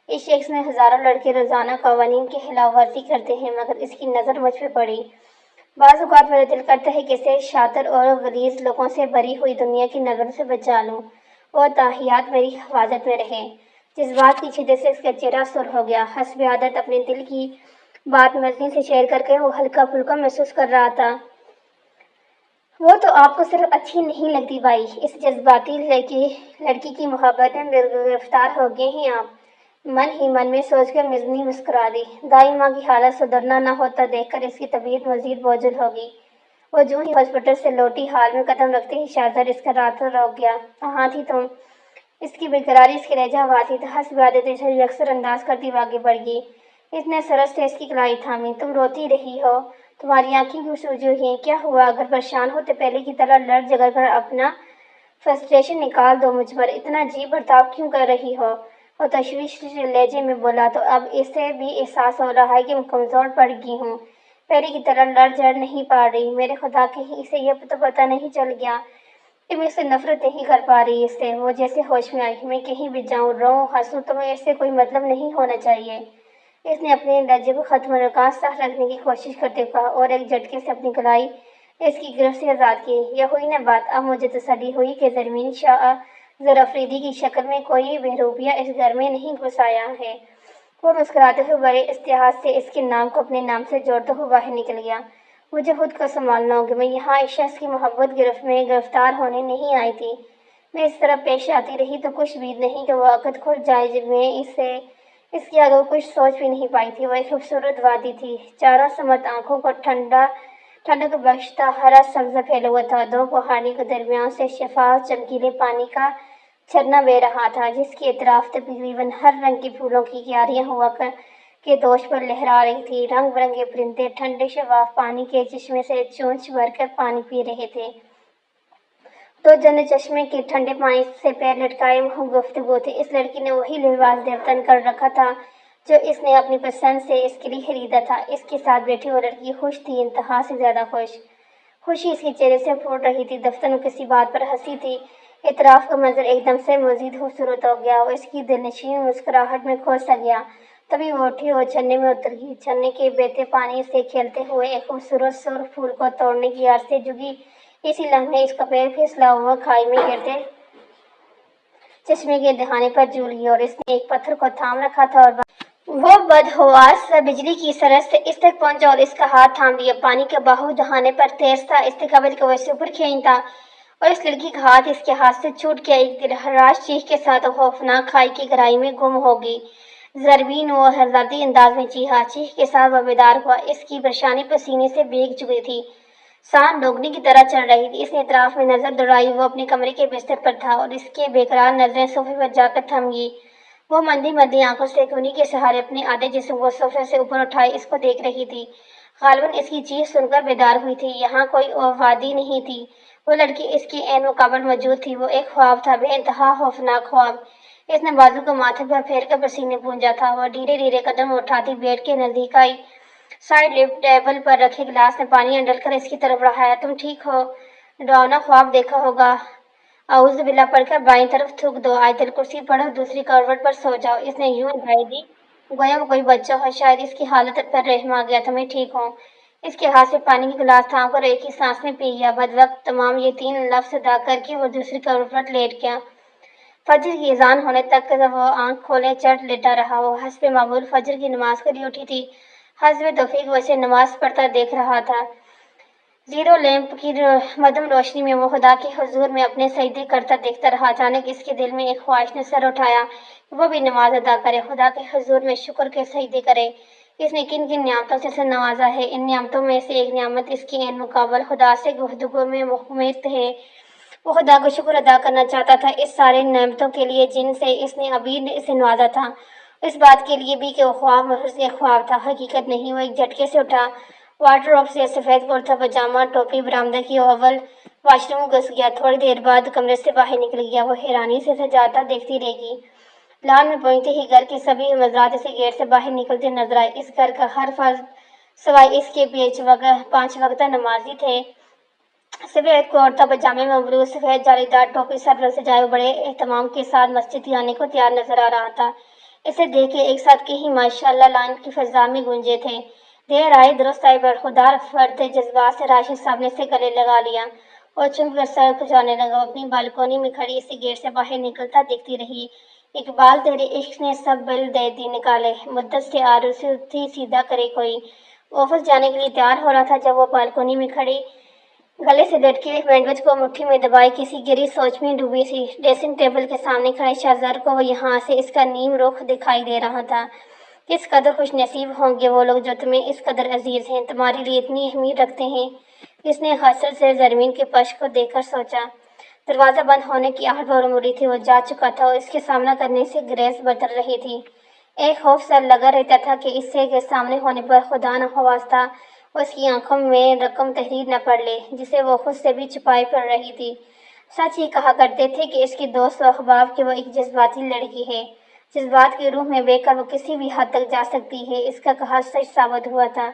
اس شخص میں ہزاروں لڑکے روزانہ قوانین کی خلاف ورزی کرتے ہیں، مگر اس کی نظر مجھ پہ پڑی۔ بعض اوقات میرا دل کرتا ہے کہ اسے شاطر اور غلیظ لوگوں سے بھری ہوئی دنیا کی نظر سے بچا لوں اور تاحیات میری حفاظت میں رہے۔ جذبات کی شدت سے اس کا چہرہ سرخ ہو گیا۔ حسب عادت اپنے دل کی بات مزید سے شیئر کر کے وہ ہلکا پھلکا محسوس کر رہا تھا۔ وہ تو آپ کو صرف اچھی نہیں لگتی بھائی، اس جذباتی لڑکی کی محبت میں گرفتار ہو گئے ہیں آپ، من ہی من میں سوچ کر مزنی مسکرا دی۔ دائی ماں کی حالت سدھرنا نہ ہوتا دیکھ کر اس کی طبیعت مزید بوجھل ہو گئی۔ وہ جو ہی ہاسپٹل سے لوٹی، ہال میں قدم رکھتے ہی شہزاد اس کا راستہ روک گیا۔ کہاں تھی تم؟ اس کی بےقراری اس کے لہجہ واضح تھا۔ حسب عادت اسے یکسر انداز کرتی ہوئے آگے بڑھ گئی۔ اس نے سرس سے اس کی کلائی تھامی۔ تم روتی رہی ہو، تمہاری آنکھیں کیوں سوجی ہوئی ہیں؟ کیا ہوا؟ اگر پریشان ہو تو پہلے کی طرح لڑ جھگڑ کر اپنا فرسٹریشن نکال دو مجھ پر، اتنا عجیب برتاؤ کیوں کر رہی ہو؟ وہ تشویش سے لہجے میں بولا۔ تو اب اسے بھی احساس ہو رہا ہے کہ میں کمزور پڑ گئی ہوں، پہلے کی طرح لڑ جھڑ نہیں پا رہی۔ میرے خدا، کہیں اسے یہ تو پتہ نہیں چل گیا کہ میں اسے نفرت نہیں کر پا رہی اس سے۔ وہ جیسے ہوش میں آئی۔ میں کہیں بھی جاؤں، روؤں، ہنسوں، تمہیں اس سے کوئی مطلب نہیں ہونا چاہیے۔ اس نے اپنے لہجے کو ختم نکات صاف رکھنے کی کوشش کرتے ہوئے کہا اور ایک جھٹکے سے اپنی کلائی اس کی گرفت سے آزاد کی۔ یہ ہوئی نا بات۔ اب مجھے تسلی ہوئی کہ زرمین شاہ زر افریدی کی شکل میں کوئی بہروپیہ اس گھر میں نہیں گھس آیا ہے۔ وہ مسکراتے ہوئے بڑے استحاض سے اس کے نام کو اپنے نام سے جوڑتے ہوئے باہر نکل گیا۔ مجھے خود کو سنبھالنا ہوگا، میں یہاں اس شخص کی محبت گرفت میں گرفتار ہونے نہیں آئی تھی۔ میں اس طرح پیش آتی رہی تو کچھ امید نہیں کہ وہ عقد کھل جائے۔ جب میں اسے اس کے آگے وہ کچھ سوچ بھی نہیں پائی تھی۔ وہ ایک خوبصورت وادی تھی، چاروں سمت آنکھوں کو ٹھنڈک بخشتا ہرا سبز پھیلا ہوا تھا۔ دو پہاڑی کے درمیان سے شفاف چمکیلے پانی کا جھرنا بہہ رہا تھا، جس کے اطراف تقریباً ہر رنگ کے پھولوں کی کیاریاں ہوا کے دوش پر لہرا رہی تھی۔ رنگ برنگے پرندے ٹھنڈے شفاف پانی کے چشمے سے چونچ بھر کر پانی پی رہے تھے۔ دو جنے چشمے کے ٹھنڈے پانی سے پیر لٹکائے گفتگو تھی۔ اس لڑکی نے وہی لباس دیوتن کر رکھا تھا جو اس نے اپنی پسند سے اس کے لیے خریدا تھا۔ اس کے ساتھ بیٹھی وہ لڑکی خوش تھی، انتہا سے زیادہ خوش۔ خوشی اس کے چہرے سے پھوٹ رہی تھی۔ دفتر کسی بات پر ہنسی تھی۔ اطراف کا منظر ایک دم سے مزید خوبصورت ہو گیا۔ وہ اس کی دلنشین مسکراہٹ میں کھو سا گیا۔ تبھی وہ اٹھی اور جھرنے میں اتر گئی۔ جھرنے کے بہتے پانی سے کھیلتے ہوئے ایک خوبصورت سرخ پھول کو توڑنے کی عرض سے جھکی۔ اسی لمحے اس کا پیر پھسلا اور وہ کھائی میں گرتے چشمے کے دہانے پر جھول گئی، اور اس نے ایک پتھر کو تھام رکھا تھا اور وہ بدحواس بجلی کی سرعت سے اس تک پہنچا اور اس کا ہاتھ تھام لیا۔ پانی کا بہاؤ دہانے پر تیز تھا، اس کے قابل کو ویسے اوپر کھینچ تھا، اور اس لڑکی کا ہاتھ اس کے ہاتھ سے چھوٹ گیا۔ ایک دلہراش چیخ کے ساتھ خوفناک کھائی کی گہرائی میں گم ہو گئی۔ زربین وہ حرارتی انداز میں چیخا۔ چیخ کے ساتھ وہ بیدار ہوا۔ اس کی پیشانی پسینے سے بھیگ چکی تھی، سانس ڈوگنی کی طرح چل رہی تھی۔ اس نے اطراف میں نظر دوڑائی۔ وہ اپنے کمرے کے بستر پر تھا اور اس کی بے قرار نظریں صوفے پر جا کر تھم گئی۔ وہ مندی مندی آنکھوں سے کونی کے سہارے اپنے آدھے جسم کو صوفے سے اوپر اٹھائے اس کو دیکھ رہی تھی۔ غالباً اس کی چیخ سن کر بیدار ہوئی تھی۔ یہاں کوئی وادی نہیں تھی، وہ لڑکی اس کے عین مقابل موجود تھی۔ وہ ایک خواب تھا، بے انتہا خوفناک خواب۔ اس نے بازو کو ماتھے پر پھیر کر پسینے پونجا تھا۔ وہ دھیرے دھیرے قدم اٹھاتی بیڈ کے نزدیک آئی۔ سائیڈ ٹیبل پر رکھے گلاس میں پانی ڈال کر اس کی طرف بڑھایا۔ تم ٹھیک ہو؟ ڈراؤنا خواب دیکھا ہوگا۔ اعوذ باللہ پڑھ کر بائیں طرف تھوک دو، آیت الکرسی پڑھو، دوسری کروٹ پر سو جاؤ۔ اس نے یوں ہدایت دی گویا وہ کوئی بچہ ہو۔ شاید اس کی حالت پر رحم آ گیا تھا۔ میں ٹھیک ہوں۔ اس کے ہاتھ سے پانی کی گلاس تھام کر ایک ہی سانس میں پی گیا۔ بدوقت تمام یہ تین لفظ ادا کر کے وہ دوسری کروٹ پر لیٹ گیا۔ فجر کی اذان ہونے تک وہ آنکھ کھولے چٹ لیٹا رہا۔ وہ حسب معمول فجر کی نماز کے لیے اٹھی تھی۔ حسب توفیق وہ اسے نماز پڑھتا دیکھ رہا تھا۔ زیرو لیمپ کی مدھم روشنی میں وہ خدا کے حضور میں اپنے سجدے کرتا دیکھتا رہا۔ اچانک اس کے دل میں ایک خواہش نے سر اٹھایا کہ وہ بھی نماز ادا کرے، خدا کے حضور میں شکر کے سجدے کرے۔ اس نے کن کن نعمتوں سے نوازا ہے، ان نعمتوں میں سے ایک نعمت اس کے عین مقابل خدا سے گفتگو میں مخمت ہے۔ وہ خدا کو شکر ادا کرنا چاہتا تھا اس سارے نعمتوں کے لیے جن سے اس نے ابھی اسے نوازا تھا، اس بات کے لیے بھی کہ وہ خواب محض ایک خواب تھا، حقیقت نہیں۔ وہ ایک جھٹکے سے اٹھا، وارڈروب سے سفید کرتا پاجامہ ٹوپی برآمدہ کی اول واش روم گھس گیا۔ تھوڑی دیر بعد کمرے سے باہر نکل گیا۔ وہ حیرانی سے سجادہ دیکھتی رہ گئی۔ لان میں پہنچتے ہی گھر کے سبھی مزرات اسے گیٹ سے باہر نکلتے نظر آئے۔ اس گھر کا ہر فرد سوائے اس کے 5 وقتہ نمازی تھے۔ سفید کرتا پاجامے میں مبروز سفید جالی دار ٹوپی سر پر سجائے وہ بڑے اہتمام کے ساتھ مسجد جانے کو تیار نظر آ رہا تھا۔ اسے دیکھ کے ایک ساتھ کہیں ماشاءاللہ لان کی فضا میں گونجے تھے۔ دیر آئے درست آئے، برخودار فرد جذبات سے راشد صاحب نے اسے گلے لگا لیا اور چوم کر سر کھجانے لگا۔ وہ اپنی بالکونی میں کھڑی اسے گیٹ سے باہر نکلتا دیکھتی رہی۔ اقبال تیرے عشق نے سب بل دے دی نکالے، مدت سے آرزو تھی سیدھا کرے کوئی۔ آفس جانے کے لیے تیار ہو رہا تھا جب وہ بالکونی میں کھڑی گلے سے لٹکے سینڈوچ کو مٹھی میں دبائے کسی گہری سوچ میں ڈوبی تھی۔ ڈریسنگ ٹیبل کے سامنے کھڑے شہزاد کو یہاں سے اس کا نیم رخ دکھائی دے رہا تھا۔ کس قدر خوش نصیب ہوں گے وہ لوگ جو تمہیں اس قدر عزیز ہیں، تمہارے لیے اتنی اہمیت رکھتے ہیں۔ اس نے حسرت سے زرمین کے پش کو دیکھ کر سوچا۔ دروازہ بند ہونے کی آہٹ بھور مڑی تھی۔ وہ جا چکا تھا اور اس کے سامنا کرنے سے گریز برتر رہی تھی۔ ایک خوف سا لگا رہتا تھا کہ اس کے سامنے ہونے پر خدا نخواستہ اس کی آنکھوں میں رقم تحریر نہ پڑھ لے جسے وہ خود سے بھی چھپائے پڑ رہی تھی۔ سچ ہی کہا کرتے تھے کہ اس کے دوست و احباب کہ وہ ایک جذباتی لڑکی ہے، جذبات کی روح میں بہہ کر وہ کسی بھی حد تک جا سکتی ہے۔ اس کا کہا سچ ثابت ہوا تھا۔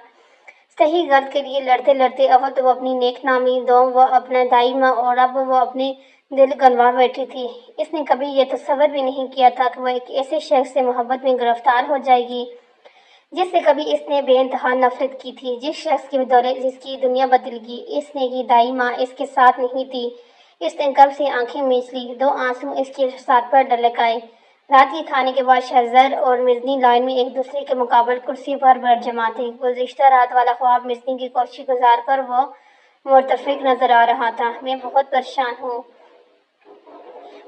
صحیح غلط کے لیے لڑتے لڑتے اول تو وہ اپنی نیک نامی، دوم وہ اپنا دائمہ، اور اب وہ اپنے دل گنوا بیٹھی تھی۔ اس نے کبھی یہ تصور بھی نہیں کیا تھا کہ وہ ایک ایسے شخص سے محبت میں گرفتار ہو جائے گی جس سے کبھی اس نے بے انتہا نفرت کی تھی، جس شخص کی بدولت جس کی دنیا بدل گئی۔ اس نے کی دائمہ اس کے ساتھ نہیں تھی۔ اس نے کب سے آنکھیں میچ لی، دو آنسو اس کے ساتھ پر ڈلک آئے۔ رات کے کھانے کے بعد شہزاد اور مزنی لائن میں ایک دوسرے کے مقابل کرسی پر بیٹھ جمع تھے۔ گزشتہ رات والا خواب مزنی کی کوشش گزار کر وہ مرتفق نظر آ رہا تھا۔ میں بہت پریشان ہوں،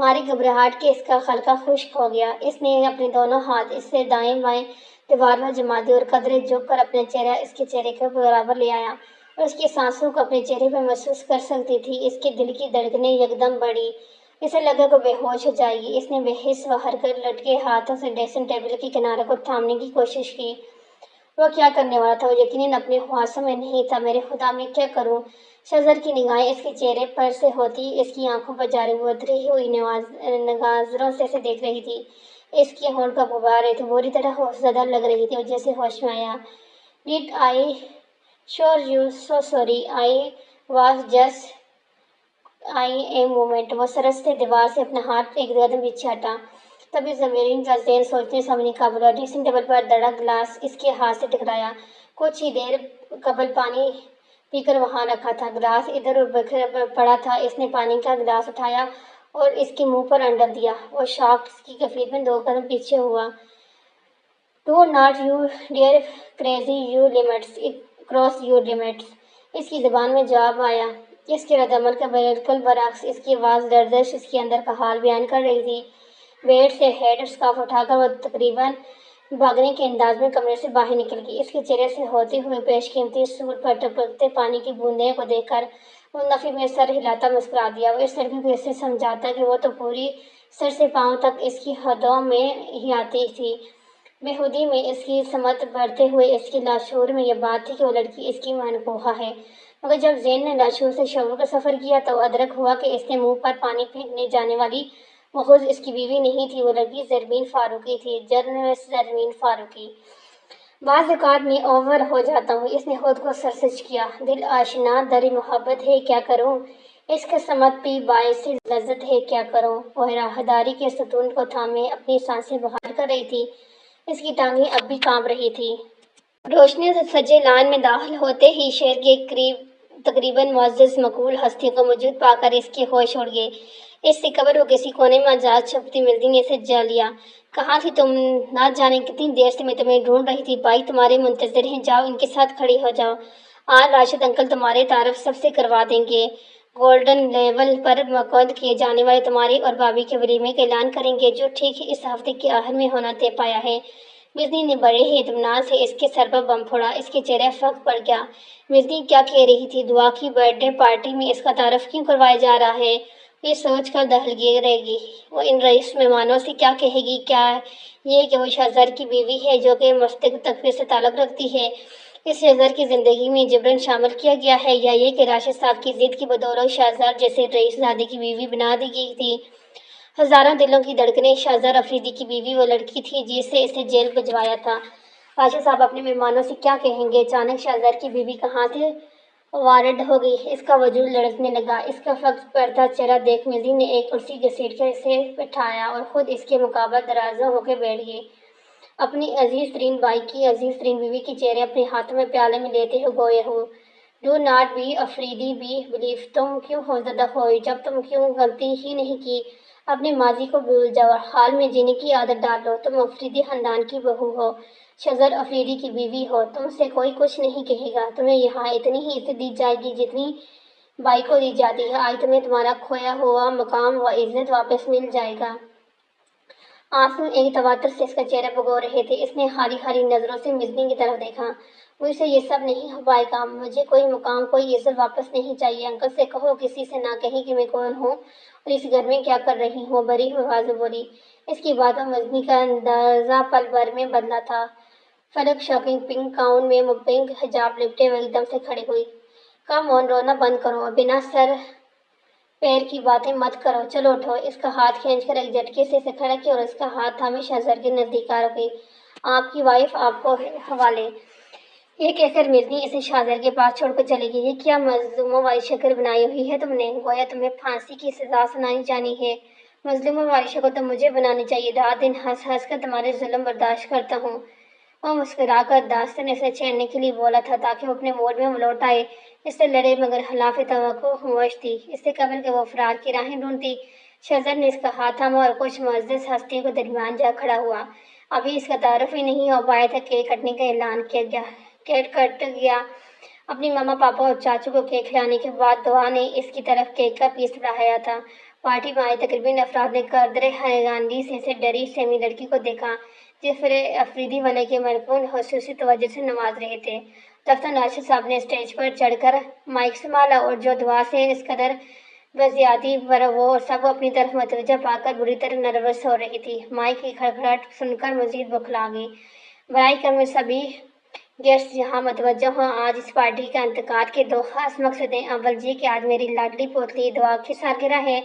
ماری گھبراہٹ کے اس کا حلقہ خشک ہو گیا۔ اس نے اپنے دونوں ہاتھ اس سے دائیں بائیں دیوار پر جما دیے اور قدرے جھک کر اپنا چہرہ اس کے چہرے کے برابر لے آیا اور اس کی سانسوں کو اپنے چہرے پر محسوس کر سکتی تھی۔ اس کے دل کی دھڑکنیں یکدم بڑھی، اسے لگا کہ بے ہوش ہو جائے گی۔ اس نے بے حس و حرکت لٹکے ہاتھوں سے ڈریسنگ ٹیبل کے کنارے کو تھامنے کی کوشش کی۔ وہ کیا کرنے والا تھا؟ وہ یقیناً اپنے حواسوں میں نہیں تھا۔ میرے خدا، میں کیا کروں؟ شہزر کی نگاہیں اس کے چہرے پر سے ہوتی اس کی آنکھوں پر جاری، وہ اتری ہوئی نظروں سے اسے دیکھ رہی تھی۔ اس کے ہونٹ کانپ رہے تھے، بری طرح خوف زدہ لگ رہی تھی اور جیسے ہوش میں آیا۔ Dad I sure you so sorry, I was just I a moment. وہ سرس سے دیوار سے اپنا ہاتھ ایک قدم پیچھے ہٹا۔ تبھی زمین کا ذہن سوچنے سمجھنے قابل ہوا۔ ڈریسنگ ٹیبل پر دڑا گلاس اس کے ہاتھ سے ٹکرایا۔ کچھ ہی دیر قبل پانی پی کر وہاں رکھا تھا، گلاس ادھر ادھر بکھرا پڑا تھا۔ اس نے پانی کا گلاس اٹھایا اور اس کے منہ پر انڈل دیا۔ وہ شاک کی کیفیت میں 2 قدم پیچھے ہوا۔ Do not you dare crazy you limits cross your limits, اس کی زبان میں جواب آیا۔ اس کے رد عمل کا بالکل برعکس، اس کی آواز لرزش اس کے اندر کا حال بیان کر رہی تھی۔ بیڈ سے ہیٹ اسکارف اٹھا کر وہ تقریباً بھاگنے کے انداز میں کمرے سے باہر نکل گئی۔ اس کے چہرے سے ہوتے ہوئے پیش قیمتی سوٹ پر ٹپکتے پانی کی بوندیں کو دیکھ کر منفی میں سر ہلاتا مسکرا دیا۔ وہ اس لڑکی کو ایسے سمجھاتا کہ وہ تو پوری سر سے پاؤں تک اس کی حدوں میں ہی آتی تھی۔ بےخودی میں اس کی سمت بڑھتے ہوئے اس کے لاشعور میں یہ بات تھی کہ وہ لڑکی اس کی منقوہ ہے، مگر جب ذہن نے لاشعور سے شعور کا سفر کیا تو ادرک ہوا کہ اس نے منہ پر پانی پھینکنے جانے والی وہ خود اس کی بیوی نہیں تھی، وہ لڑکی زرمین فاروقی تھی، جرنلسٹ زرمین فاروقی۔ بعض اوقات میں اوور ہو جاتا ہوں، اس نے خود کو سرزنش کیا۔ دل آشنا در محبت ہے کیا کروں، عشق سمت پی باعث لذت ہے کیا کروں۔ وہ راہداری کے ستون کو تھامے اپنی سانسیں باہر کر رہی تھی، اس کی ٹانگیں اب بھی کانپ رہی تھیں۔ روشنی سے سجے لان میں داخل ہوتے ہی شہر کے قریب تقریباً معزز مقبول ہستیوں کو موجود پا کر اس کے ہوش اڑ گئے۔ اس سے قبل وہ کسی کونے میں آزاد چھپتی ملتی نے اسے جا لیا۔ کہاں تھی تم؟ نہ جانے کتنی دیر سے میں تمہیں ڈھونڈ رہی تھی۔ بھائی تمہارے منتظر ہیں، جاؤ ان کے ساتھ کھڑی ہو جاؤ۔ آج راشد انکل تمہارے تعارف سب سے کروا دیں گے۔ گولڈن لیول پر منعقد کیے جانے والے تمہاری اور بھابھی کے ولیمے کا اعلان کریں گے، جو ٹھیک اس ہفتے کے آخر میں ہونا طے پایا ہے۔ مزنی نے بڑے ہی اطمینان سے اس کے سر پر بم پھوڑا۔ اس کے چہرے فرق پڑ گیا۔ مزنی کیا کہہ رہی تھی؟ دعا کی برتھ ڈے پارٹی میں اس کا تعارف کیوں کروایا جا رہا ہے؟ یہ سوچ کر دہل رہے گی۔ وہ ان رئیس مہمانوں سے کیا کہے گی؟ کیا یہ کہ وہ شہزار کی بیوی ہے جو کہ مستقل تقوی سے تعلق رکھتی ہے، اس شہزار کی زندگی میں جبراً شامل کیا گیا ہے، یا یہ کہ راشد صاحب کی ضد کی بدولت شہزار جیسے رئیس زادے کی بیوی بنا دی گئی تھی؟ ہزاروں دلوں کی دھڑکنیں۔ شہزار افریدی کی بیوی وہ لڑکی تھی جس سے اسے جیل بھجوایا تھا۔ راشد صاحب اپنے مہمانوں سے کیا کہیں گے؟ اچانک شہزار کی بیوی کہاں سے وارد ہو گئی؟ اس کا وجود لڑکنے لگا۔ اس کا فرق پڑتا چہرہ دیکھ مزنی نے ایک کرسی گھسیٹ کر اسے بٹھایا اور خود اس کے مقابل دراز ہو کے بیٹھ گئی۔ اپنی عزیز ترین بھائی کی عزیز ترین بیوی کے چہرے اپنے ہاتھوں میں پیالے میں لیتے ہوئے گوئے ہو، do not be afraid be believe, تم کیوں خوفزدہ ہوئی؟ جب تم کیوں غلطی ہی نہیں کی؟ اپنے ماضی کو بھول جاؤ، حال میں جینے کی عادت ڈال لو۔ تم افریدی خاندان کی بہو ہو، شہزار افریدی کی بیوی ہو، تم سے کوئی کچھ نہیں کہے گا۔ تمہیں یہاں اتنی ہی عزت دی جائے گی جتنی بھائی کو دی جاتی ہے۔ آج تمہیں تمہارا کھویا ہوا مقام و عزت واپس مل جائے گا۔ آنسو ایک تواتر سے اس کا چہرہ بھگو رہے تھے۔ اس نے ہاری ہاری نظروں سے مزنی کی طرف دیکھا۔ مجھ سے یہ سب نہیں ہو پائے گا، مجھے کوئی مقام کوئی عزت واپس نہیں چاہیے۔ انکل سے کہو کسی سے نہ کہیں کہ میں کون ہوں اور اس گھر میں کیا کر رہی ہوں، بری ہوئی آواز میں بولی۔ اس کی باتوں میں مزنی کا اندازہ پل بھر میں بدلا تھا۔ فلک شاکنگ پنک گاؤن میں پنک حجاب لپٹے ہوئے ایک دم سے کھڑی ہوئی۔ کم آن، رونا بند کرو اور بنا سر پیر کی باتیں مت کرو، چلو اٹھو۔ اس کا ہاتھ کھینچ کر ایک جھٹکے سے اسے کھڑا کیا اور اس کا ہاتھ تھامے شہزار کے نزدیک آ رکی۔ آپ کی وائف آپ کو حوالے۔ یہ کہہ کر مزنی اسے شہزار کے پاس چھوڑ کر چلی گئی۔ یہ کیا مظلوموں والی شکل بنائی ہوئی ہے تم نے؟ گویا تمہیں پھانسی کی سزا سنائی جانی ہے۔ مظلوموں والی شکل تو مجھے بنانی چاہیے، رات دن ہنس ہنس کر تمہارے ظلم برداشت کرتا ہوں۔ وہ مسکرا کر داستان اسے چھیڑنے کے لیے بولا تھا تاکہ وہ اپنے موڈ میں لوٹ آئے۔ اس سے لڑے مگر خلاف توقع خاموش تھی۔ اس سے قبل کہ وہ فرار کی راہیں ڈھونڈتی، شہزار نے اس کا ہاتھ تھاما اور کچھ معزز ہستیوں کے درمیان جا کھڑا ہوا۔ ابھی اس کا تعارف ہی نہیں ہو پایا تھا، کیک کٹنے کا اعلان کیا گیا۔ کیک کٹ گیا۔ اپنی ماما پاپا اور چاچو کو کیک کھلانے کے بعد دعا نے اس کی طرف کیک کا پیس بڑھایا تھا۔ پارٹی میں آئے تقریباً افراد نے قدر حیرانگی سے اسے ڈری سیمی لڑکی کو دیکھا جس پر افریدی والے کے مرکون خصوصی توجہ سے نواز رہے تھے۔ دفتر راشد صاحب نے اسٹیج پر چڑھ کر مائک سنبھالا اور جو دعا سے اس قدر بزیادی پر وہ سب اپنی طرف متوجہ پا کر بری طرح نروس ہو رہی تھی۔ مائک کی کھڑکھڑاہٹ سن کر مزید بوکھلا گئی۔ برائے کرم سبھی گیسٹ یہاں متوجہ ہوں، آج اس پارٹی کا انعقاد کے دو خاص مقصد ہیں۔ اول یہ کہ آج میری لاڈلی پوتلی دعا کی سالگرہ ہے۔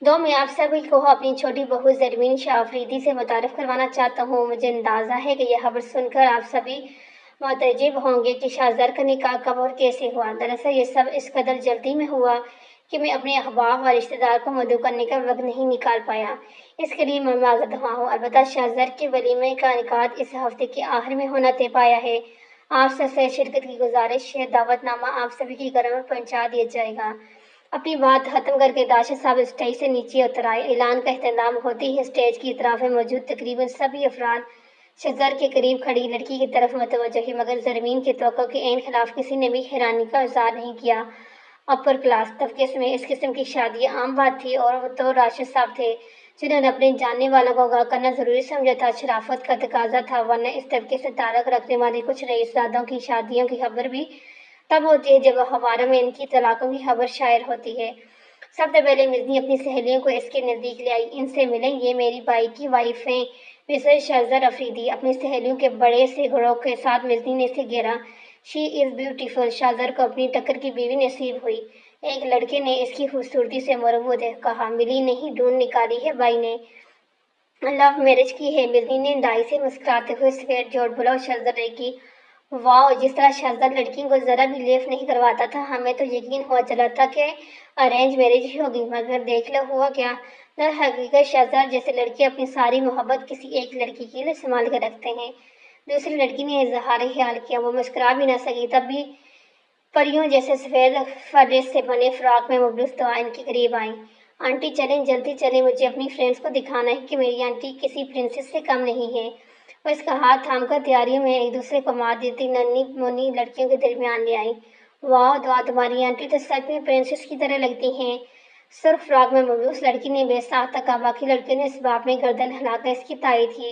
دو، میں آپ سبھی کو اپنی چھوٹی بہو زرمین شاہ افریدی سے متعارف کروانا چاہتا ہوں۔ مجھے اندازہ ہے کہ یہ خبر سن کر آپ سبھی متعجب ہوں گے کہ شہزر کا نکاح کب اور کیسے ہوا۔ دراصل یہ سب اس قدر جلدی میں ہوا کہ میں اپنے احباب اور رشتہ دار کو مدعو کرنے کا وقت نہیں نکال پایا۔ اس کے لیے میں معذرت خواہ ہوں۔ البتہ شہزر کے ولیمے کا انعقاد اس ہفتے کے آخر میں ہونا طے پایا ہے۔ آپ سب سے شرکت کی گزارش ہے۔ دعوت نامہ آپ سبھی کے گھروں میں پہنچا دیا جائے گا۔ اپنی بات ختم کر کے راشد صاحب اسٹیج سے نیچے اتر آئے۔ اعلان کا اہتمام ہوتے ہی اسٹیج کی اطراف میں موجود تقریباً سبھی افراد شہزر کے قریب کھڑی لڑکی کی طرف متوجہ ہوئے، مگر زرمین کے توقع کے عین خلاف کسی نے بھی حیرانی کا اظہار نہیں کیا۔ اپر کلاس طبقے میں اس قسم کی شادیاں عام بات تھی اور وہ تو راشد صاحب تھے جنہوں نے اپنے جاننے والوں کو آگاہ کرنا ضروری سمجھا تھا۔ شرافت کا تقاضا تھا، ورنہ اس طبقے سے تعلق رکھنے والے کچھ رئیس زادوں کی شادیوں کی خبر بھی تب ہوتی ہے جب اخباروں میں ان کی طلاقوں کی خبر شائع ہوتی ہے۔ سب سے پہلے مزنی اپنی سہیلیوں کو اس کے نزدیک لے آئی۔ ان سے ملیں، یہ میری بھائی کی وائف ہیں مسز شہزر افریدی۔ اپنی سہیلیوں کے بڑے سے گروہ کے ساتھ مزنی نے اسے گھیرا۔ شی از بیوٹیفل۔ شہزر کو اپنی ٹکر کی بیوی نصیب ہوئی۔ ایک لڑکے نے اس کی خوبصورتی سے مربوط کہا۔ ملی نہیں، ڈھونڈ نکالی ہے بھائی نے۔ لو میرج کی ہے۔ مزنی نے دائی سے مسکراتے ہوئے سفید جوڑ بلاؤ شہزر نے کی۔ واؤ، جس طرح شہزر لڑکیوں کو ذرا بھی لیف نہیں کرواتا تھا، ہمیں تو یقین ہوا چلا تھا کہ ارینج میرج ہی ہوگی، مگر دیکھ لو ہوا کیا۔ در حقیقت شہزر جیسے لڑکے اپنی ساری محبت کسی ایک لڑکی کے لیے سنبھال کر رکھتے ہیں۔ دوسری لڑکی نے اظہار خیال کیا۔ وہ مسکرا بھی نہ سکی، تب بھی پریوں جیسے سفید فرش سے بنے فراق میں ملبوس دعا ان کے قریب آئیں۔ آنٹی چلیں، جلدی چلیں، مجھے اپنی فرینڈز کو دکھانا ہے کہ میری آنٹی کسی پرنسس سے کم نہیں ہے۔ وہ اس کا ہاتھ تھام کر تیاریوں میں ایک دوسرے کو مار دیتی ننھی منھی لڑکیوں کے درمیان لے آئی۔ واؤ دعا، تمہاری آنٹی تو سچ میں پرنسس کی طرح لگتی ہیں۔ سرخ فراق میں ملبوس لڑکی نے بے ساختہ کہا۔ باقی لڑکیوں نے اس بات میں گردن ہلا کر اس کی تائید کی۔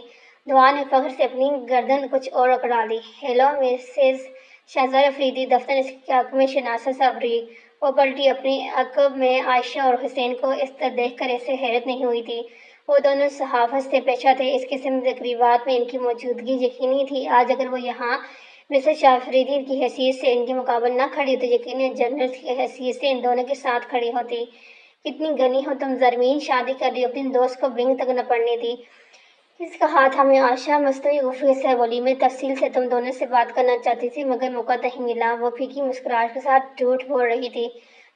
دعا نے فخر سے اپنی گردن کچھ اور اکڑا لی۔ Hello Mrs Shahzar Afridi. دفتر اس کے عقب میں شناسا صبری۔ وہ پلٹی، اپنے عقب میں عائشہ اور حسین کو اس طرح دیکھ کر اسے حیرت نہیں ہوئی تھی۔ وہ دونوں صحافت سے پیشہ تھے، اس قسم کی تقریبات میں ان کی موجودگی یقینی تھی۔ آج اگر وہ یہاں مسز شاہ افریدی کی حیثیت سے ان کے مقابل نہ کھڑی تو یقیناً جنرل کی حیثیت سے ان دونوں کے ساتھ کھڑی ہوتی۔ کتنی غنی ہو تم زرمین، شادی کر لی، اپنی دوست کو بنگ تک نہ پڑنے دی۔ اس کا ہاتھ ہمیں عائشہ مصنوعی خفیہ سے بولی۔ میں تفصیل سے تم دونوں سے بات کرنا چاہتی تھی مگر موقع نہیں ملا۔ وہ پھیکی مسکراہٹ کے ساتھ جھوٹ بول رہی تھی۔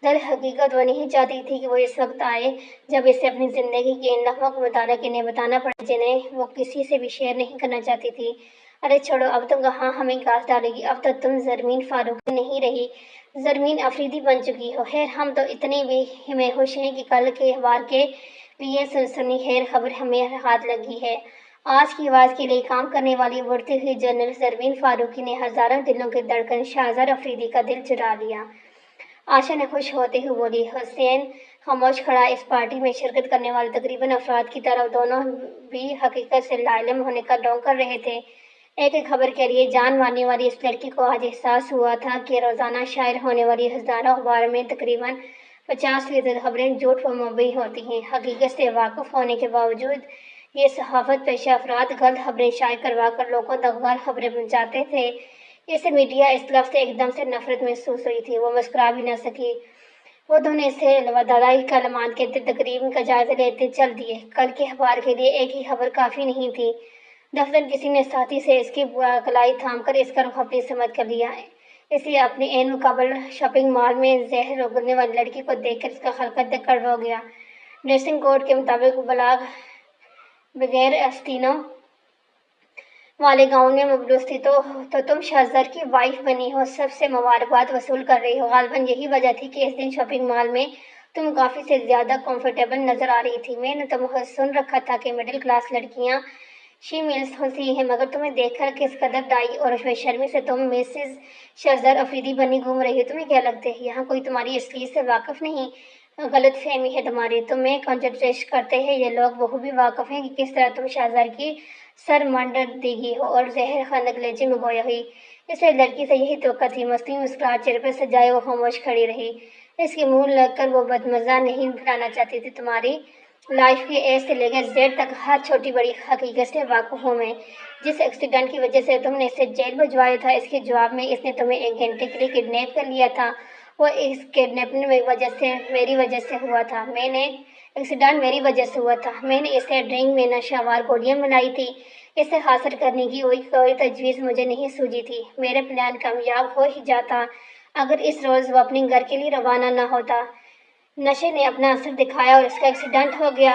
در حقیقت وہ نہیں چاہتی تھی کہ وہ اس وقت آئے جب اسے اپنی زندگی کے ان لمحوں کے متعلق انہیں بتانا پڑے جنہیں وہ کسی سے بھی شیئر نہیں کرنا چاہتی تھی۔ ارے چھوڑو، اب تم کہاں ہمیں گھاس ڈالے گی، اب تو تم زرمین فاروقی نہیں رہی، زرمین افریدی بن چکی ہو۔ خیر، ہم تو اتنے بھی میں خوش ہیں کہ کل کے اخبار کے لیے سنسنی خیز خبر ہمیں ہاتھ لگی ہے۔ آج کی آواز کے لیے کام کرنے والی بڑھتی ہوئی جنرل زرمین فاروقی نے ہزاروں دلوں کے دھڑکن شہزر افریدی کا دل چرا لیا۔ عائشہ نے خوش ہوتے ہوئے بولی۔ حسین خاموش کھڑا۔ اس پارٹی میں شرکت کرنے والے تقریباً افراد کی طرح دونوں بھی حقیقت سے لاعلم ہونے کا ڈھونگ کر رہے تھے۔ ایک ایک خبر کے لیے جان مارنے والی اس لڑکی کو آج احساس ہوا تھا کہ روزانہ شائع ہونے والی ہزاروں اخباروں میں تقریباً 50% خبریں جھوٹ پر مبنی ہوتی ہیں۔ حقیقت سے واقف ہونے کے باوجود یہ صحافت پیشہ افراد غلط خبریں شائع کروا کر لوگوں تک غلط خبریں پہنچاتے تھے۔ اسے میڈیا اس لفظ سے ایک دم سے نفرت محسوس ہوئی تھی۔ وہ مسکرا بھی نہ سکی۔ وہ دونوں اسے وداعی کلمات کہتے، تقریب کا جائزہ لیتے چل دیے۔ کل کے اخبار کے لیے ایک ہی خبر کافی نہیں تھی۔ دفتر کسی نے ساتھی سے اس کی کلائی تھام کر اس کا رخ اپنی سمت کر لیا۔ اسے اپنے عین مقابل شاپنگ مال میں زہر اگلنے والی لڑکی کو دیکھ کر اس کا خلقت دیکھ کڑوا ہو گیا۔ ڈریسنگ کوڈ کے مطابق بلاغ بغیر آستینوں والے گاؤن میں ملبوس تھی۔ تو تم شہزر کی وائف بنی ہو، سب سے مبارکباد وصول کر رہی ہو۔ غالباً یہی وجہ تھی کہ اس دن شاپنگ مال میں تم کافی سے زیادہ کمفرٹیبل نظر آ رہی تھی۔ میں نے تو محض سن رکھا تھا کہ مڈل کلاس لڑکیاں شیمیلز ہوتی ہیں، مگر تمہیں دیکھ کر کس قدر ڈائی اور بے شرمی سے تم مسز شہزر افریدی بنی گھوم رہی ہو۔ تمہیں کیا لگتا ہے یہاں کوئی تمہاری اصلیت سے واقف نہیں؟ غلط فہمی ہے تمہاری، تمہیں کنسنٹریٹ کرتے ہیں یہ لوگ، وہ بھی واقف ہیں کہ کس طرح تم شہزار کی سر مانڈدگی ہو اور زہر خندق لیچے میں بویا ہوئی۔ اسے لڑکی سے یہی توقع تھی۔ مصنوعی مسکراہٹ چہرے پر سجائے وہ خاموش کھڑی رہی۔ اس کے منہ لگ کر وہ بدمزہ نہیں پھیلانا چاہتی تھی۔ تمہاری لائف کے اے سے لے کر زیڈ تک ہر چھوٹی بڑی حقیقت سے واقف ہوں میں۔ جس ایکسیڈنٹ کی وجہ سے تم نے اسے جیل بھجوایا تھا، اس کے جواب میں اس نے تمہیں 1 گھنٹے کے لیے کڈنیپ کر لیا تھا۔ وہ اس کڈنیپنگ میری وجہ سے ہوا تھا۔ ایکسیڈنٹ میری وجہ سے ہوا تھا۔ میں نے اسے ڈرنک میں نشہ آور گولیاں ملائی تھی۔ اسے حاصل کرنے کی کوئی تجویز مجھے نہیں سوجی تھی۔ میرا پلان کامیاب ہو ہی جاتا اگر اس روز وہ اپنے گھر کے لیے روانہ نہ ہوتا۔ نشے نے اپنا اثر دکھایا اور اس کا ایکسیڈنٹ ہو گیا۔